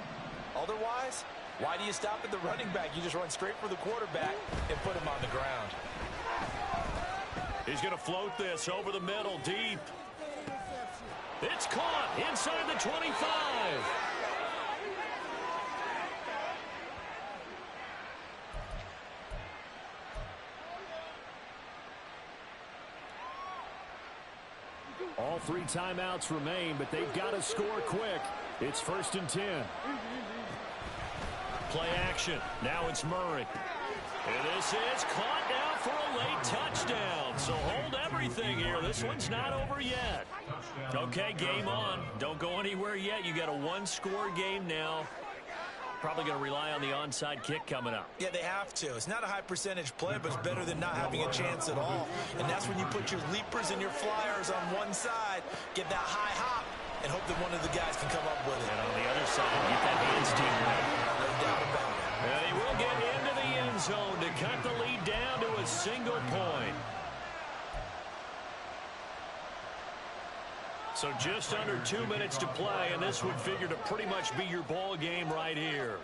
Speaker 7: Otherwise, why do you stop at the running back? You just run straight for the quarterback and put him on the ground.
Speaker 4: He's going to float this over the middle, deep. It's caught inside the 25. All 3 timeouts remain, but they've got to score quick. It's 1st and 10. Play action. Now it's Murray. And this is caught now for a late touchdown. So hold everything here. This one's not over yet. Okay, game on. Don't go anywhere yet. You got a 1-score game now. Probably going to rely on the onside kick coming up.
Speaker 7: Yeah, they have to. It's not a high percentage play, but it's better than not having a chance at all. And that's when you put your leapers and your flyers on one side, get that high hop, and hope that one of the guys can come up with it.
Speaker 4: And on the other side, get that hands team right.
Speaker 7: No doubt about it.
Speaker 4: And he will get into the end zone to cut the lead down to a single point. So just under 2 minutes to play, and this would figure to pretty much be your ball game right here.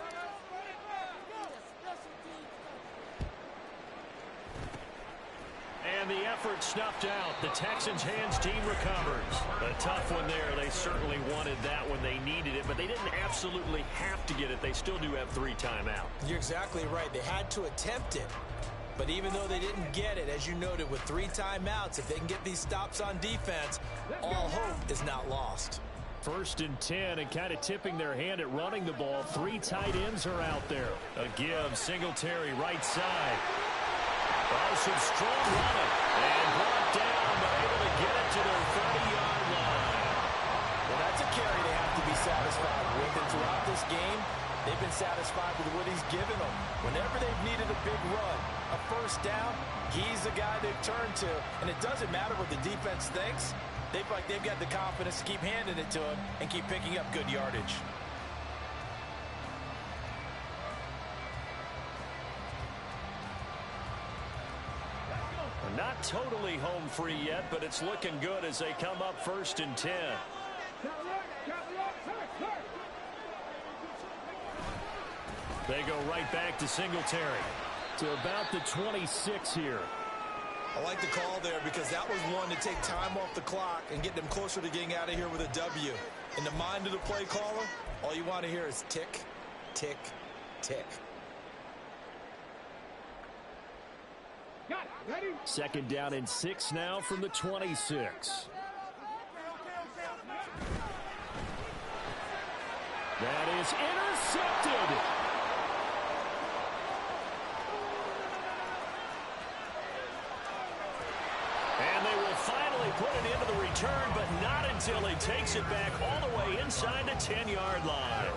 Speaker 4: And the effort snuffed out. The Texans' hands team recovers. A tough one there. They certainly wanted that when they needed it, but they didn't absolutely have to get it. They still do have 3 timeouts.
Speaker 7: You're exactly right. They had to attempt it. But even though they didn't get it, as you noted, with 3 timeouts, if they can get these stops on defense, all hope is not lost.
Speaker 4: 1st and 10, and kind of tipping their hand at running the ball. 3 tight ends are out there. A give, Singletary, right side. Oh, some strong running. And brought down, but able to get it to their 30-yard line.
Speaker 7: Well, that's a carry they have to be satisfied with. And throughout this game, they've been satisfied with what he's given them. Whenever they've needed a big run, a 1st down, he's the guy they've turned to. And it doesn't matter what the defense thinks. They've got the confidence to keep handing it to him and keep picking up good yardage.
Speaker 4: Not totally home free yet, but it's looking good as they come up 1st and 10. They go right back to Singletary to about the 26 here.
Speaker 5: I like the call there because that was one to take time off the clock and get them closer to getting out of here with a W. In the mind of the play caller, all you want to hear is tick, tick, tick.
Speaker 4: 2nd down and 6 now from the 26. That is intercepted. And they will finally put it into the return, but not until he takes it back all the way inside the 10-yard line.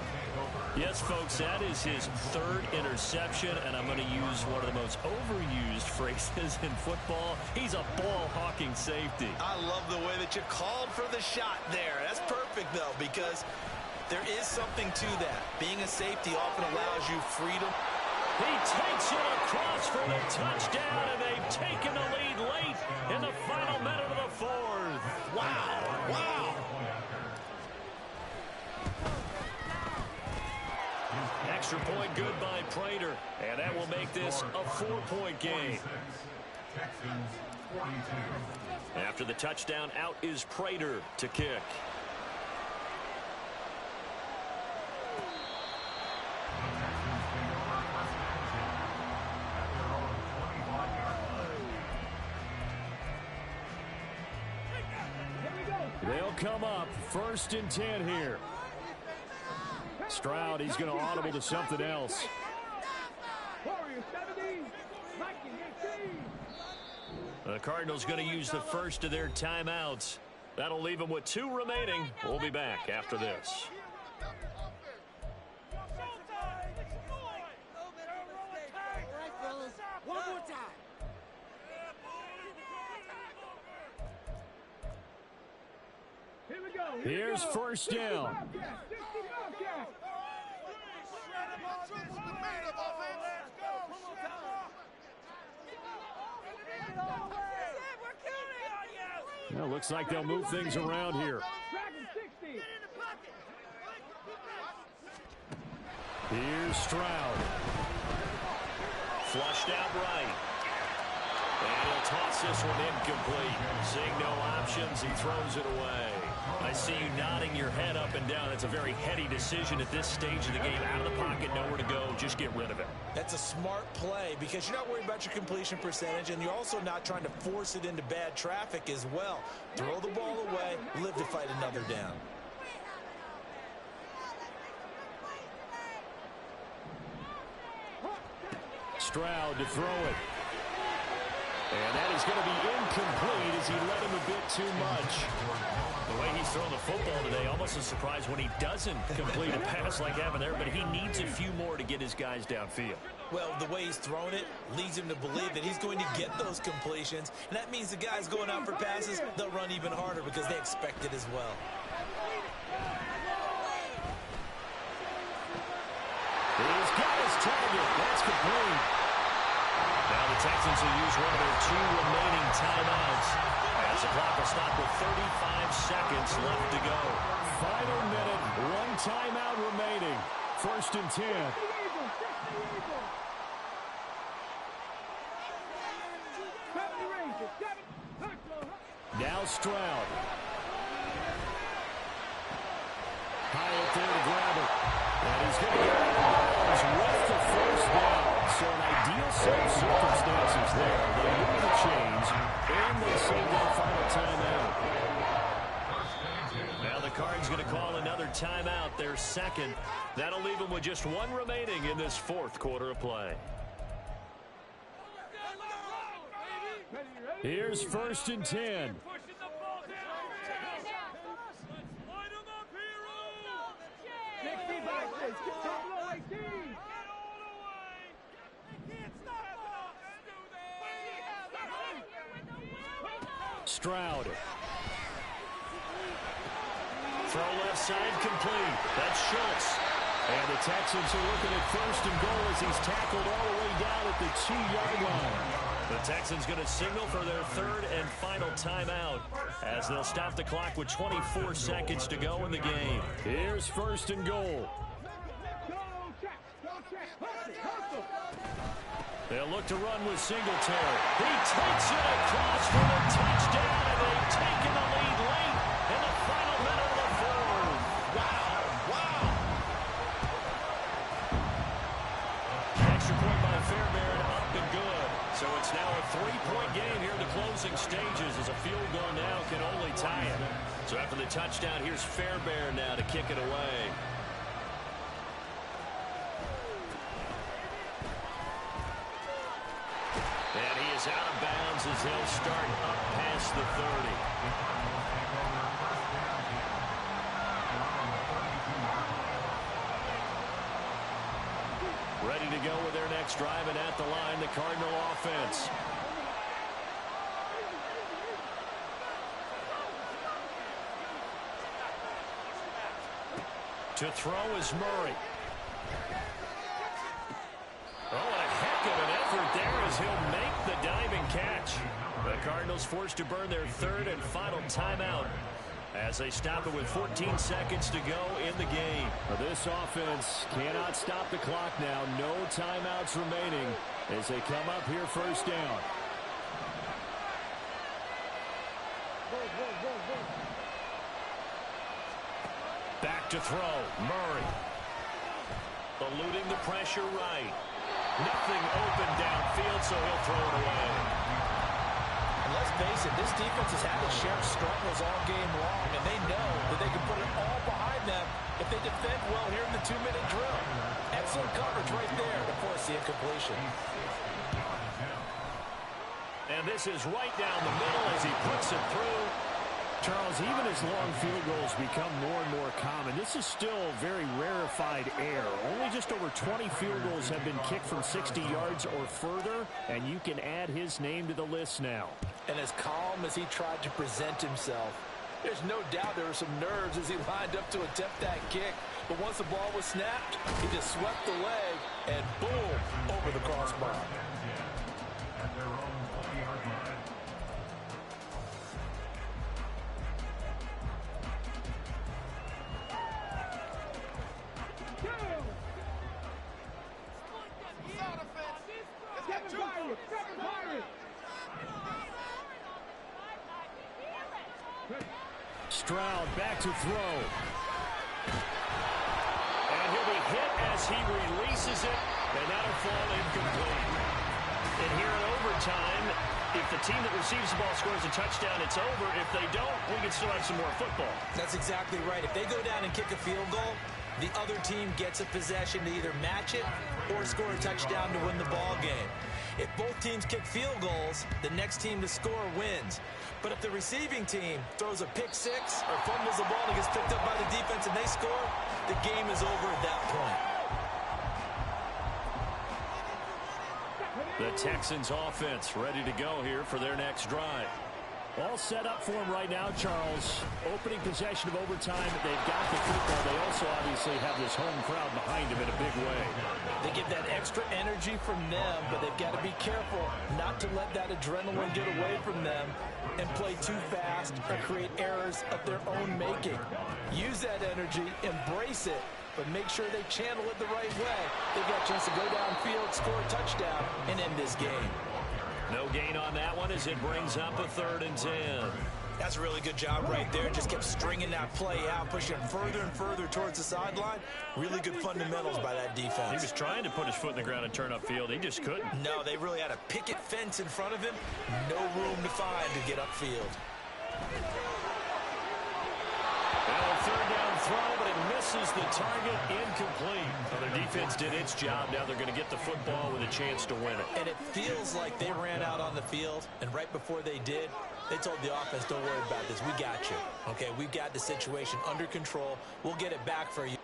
Speaker 4: Yes, folks, that is his 3rd interception, and I'm going to use one of the most overused phrases in football. He's a ball-hawking safety.
Speaker 5: I love the way that you called for the shot there. That's perfect, though, because there is something to that. Being a safety often allows you freedom.
Speaker 4: He takes it across for the touchdown, and they've taken the lead late in the final minute of the 4th.
Speaker 5: Wow, wow.
Speaker 4: Extra point good by Prater, and that will make this a 4-point game. After the touchdown, out is Prater to kick. They'll come up 1st and 10 here. Stroud, he's going to audible to something else. The Cardinals going to use the first of their timeouts. That'll leave them with 2 remaining. We'll be back after this. Here's 1st down. Well, looks like they'll move things around here. Here's Stroud. Flushed out right. And he'll toss this one incomplete. Seeing no options, he throws it away. I see you nodding your head up and down. It's a very heady decision at this stage of the game. Out of the pocket, nowhere to go. Just get rid of it.
Speaker 5: That's a smart play because you're not worried about your completion percentage, and you're also not trying to force it into bad traffic as well. Throw the ball away, live to fight another down.
Speaker 4: Stroud to throw it. And that is going to be incomplete as he led him a bit too much. The way he's throwing the football today, almost a surprise when he doesn't complete a pass like having there, but he needs a few more to get his guys downfield.
Speaker 5: Well, the way he's thrown it leads him to believe that he's going to get those completions, and that means the guys going out for passes, they'll run even harder because they expect it as well.
Speaker 4: He's got his target. That's complete. Now the Texans will use one of their 2 remaining timeouts as the clock will stop with 35 seconds left to go. Final minute, 1 timeout remaining. 1st and 10. Now Stroud. Hyatt there to grab it. And he's going to get with the 1st down. So an ideal set of circumstances there. They move the chains, and they save their final timeout. Now the Cards going to call another timeout, their 2nd. That'll leave them with just 1 remaining in this 4th quarter of play. Here's 1st and 10. Stroud. throw left side complete. That's Schultz. And the Texans are looking at first and goal as he's tackled all the way down at the 2-yard line. The Texans going to signal for their third and final timeout as they'll stop the clock with 24 seconds to go in the game. Here's first and goal. They'll look to run with Singletary. He takes it across for the touchdown, and they've taken the lead late in the final minute of the fourth. Wow. Extra point by Fairbairn, up and good. So it's now a 3-point game here in the closing stages as a field goal now can only tie it. So after the touchdown, here's Fairbairn now to kick it away. And he is out of bounds as they'll start up past the 30. Ready to go with their next drive, and at the line, the Cardinal offense. To throw is Murray. Oh, a heck of an effort there as he'll make the diving catch. The Cardinals forced to burn their third and final timeout as they stop it with 14 seconds to go in the game.
Speaker 8: This offense cannot stop the clock now. No timeouts remaining as they come up here first down.
Speaker 4: Back to throw. Murray. Eluding the pressure right. Nothing open downfield, so he'll throw it away.
Speaker 7: And let's face it, this defense has had its share of struggles all game long, and they know that they can put it all behind them if they defend well here in the 2-minute drill. Excellent coverage right there to force the incompletion.
Speaker 4: And this is right down the middle as he puts it through.
Speaker 8: Charles, even as long field goals become more and more common, this is still very rarefied air. Only just over 20 field goals have been kicked from 60 yards or further, and you can add his name to the list now.
Speaker 7: And as calm as he tried to present himself, there's no doubt there were some nerves as he lined up to attempt that kick. But once the ball was snapped, he just swept the leg and boom, over the crossbar.
Speaker 6: At their own 20-yard line.
Speaker 8: Stroud back to throw.
Speaker 4: And he'll be hit as he releases it, and that'll fall incomplete. And here in overtime, if the team that receives the ball scores a touchdown, it's over. If they don't, we can still have some more football.
Speaker 7: That's exactly right. If they go down and kick a field goal, the other team gets a possession to either match it or score a touchdown to win the ball game. If both teams kick field goals, the next team to score wins. But if the receiving team throws a pick six or fumbles the ball and gets picked up by the defense and they score, the game is over at that point.
Speaker 4: The Texans offense ready to go here for their next drive.
Speaker 8: All set up for him right now, Charles. Opening possession of overtime. They've got the football. They also obviously have this home crowd behind them in a big way.
Speaker 7: They get that extra energy from them, but they've got to be careful not to let that adrenaline get away from them and play too fast or create errors of their own making. Use that energy, embrace it, but make sure they channel it the right way. They've got a chance to go downfield, score a touchdown, and end this game.
Speaker 4: No gain on that one as it brings up a 3rd and 10.
Speaker 7: That's a really good job right there. Just kept stringing that play out, pushing him further and further towards the sideline. Really good fundamentals by that defense.
Speaker 4: He was trying to put his foot in the ground and turn upfield. He just couldn't.
Speaker 7: No, they really had a picket fence in front of him. No room to find to get upfield.
Speaker 4: Well, 3rd down throw, but it misses the target, incomplete. Well, their defense did its job. Now they're going to get the football with a chance to win it.
Speaker 7: And it feels like they ran out on the field, and right before they did, they told the offense, don't worry about this. We got you. Okay, we've got the situation under control. We'll get it back for you.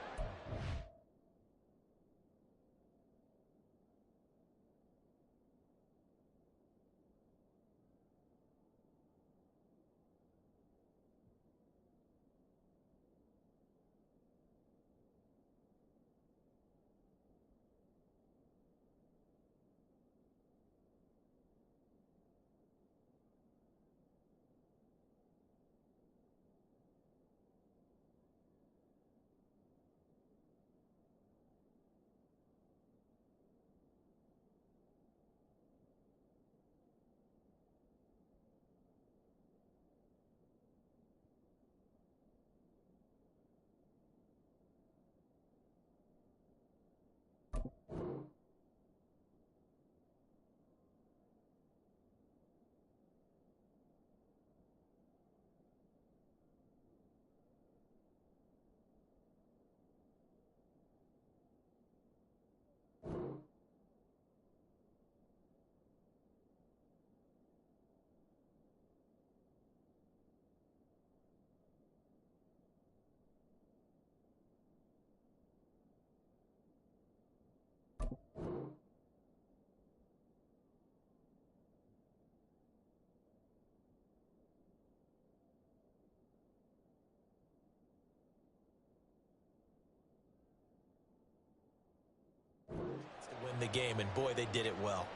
Speaker 7: the game, and boy, they did it well.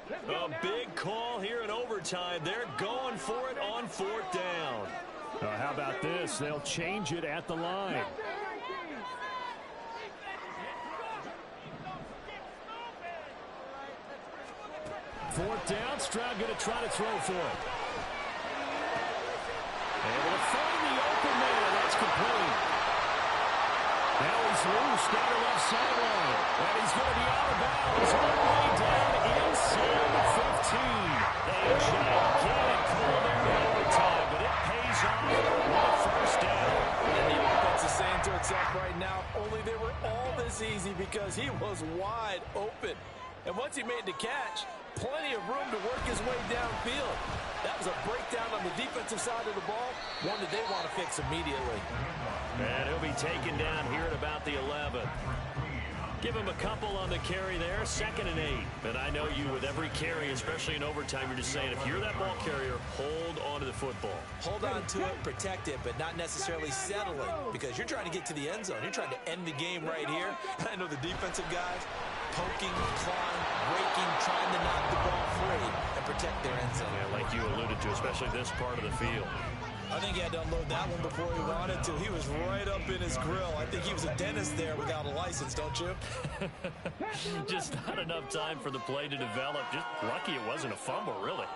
Speaker 4: A big call here in overtime. They're going for it on 4th down.
Speaker 8: How about this? They'll change it at the line. 4th down. Stroud going to try to throw for it. Able to find the open man. That's complete. Now he's loose down the left sideline. And he's going to be out of bounds all the way down inside the 15. A gigantic pull there in overtime, but it pays off with a 1st down.
Speaker 7: And the offense is saying to itself right now, only they were all this easy because he was wide open. And once he made the catch, plenty of room to work his way downfield. That was a breakdown on the defensive side of the ball, one that they want to fix immediately.
Speaker 4: And he'll be taken down here at about the 11. Give him a couple on the carry there, 2nd and 8. But I know you, with every carry, especially in overtime, you're just saying, if you're that ball carrier, hold on to the football.
Speaker 7: Hold on to it, protect it, but not necessarily settling, because you're trying to get to the end zone. You're trying to end the game right here. I know the defensive guys poking, clawing, raking, trying to knock the ball free and protect their end zone.
Speaker 4: Yeah, like you alluded to, especially this part of the field.
Speaker 7: I think he had to unload that one before he wanted to. He was right up in his grill. I think he was a dentist there without a license, don't you?
Speaker 4: Just not enough time for the play to develop. Just lucky it wasn't a fumble, really.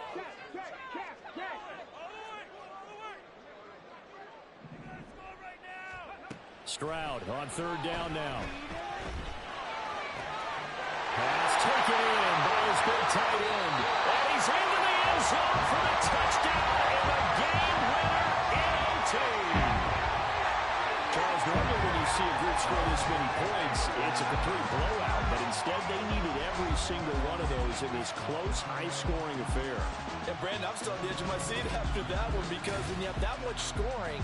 Speaker 8: Stroud on 3rd down now. Pass taken in by his big tight end.
Speaker 4: And he's into the end zone for the touchdown and the game winner in OT.
Speaker 8: Charles, normally when you see a group score this many points, it's a complete blowout. But instead, they needed every single one of those in this close, high-scoring affair.
Speaker 7: And, Brandon, I'm still on the edge of my seat after that one because when you have that much scoring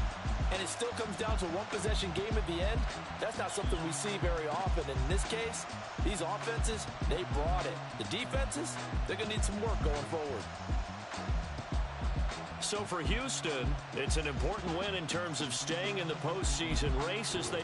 Speaker 7: and it still comes down to a one-possession game at the end, that's not something we see very often. And in this case, these offenses, they brought it. The defenses, they're going to need some work going forward.
Speaker 4: So for Houston, it's an important win in terms of staying in the postseason race as they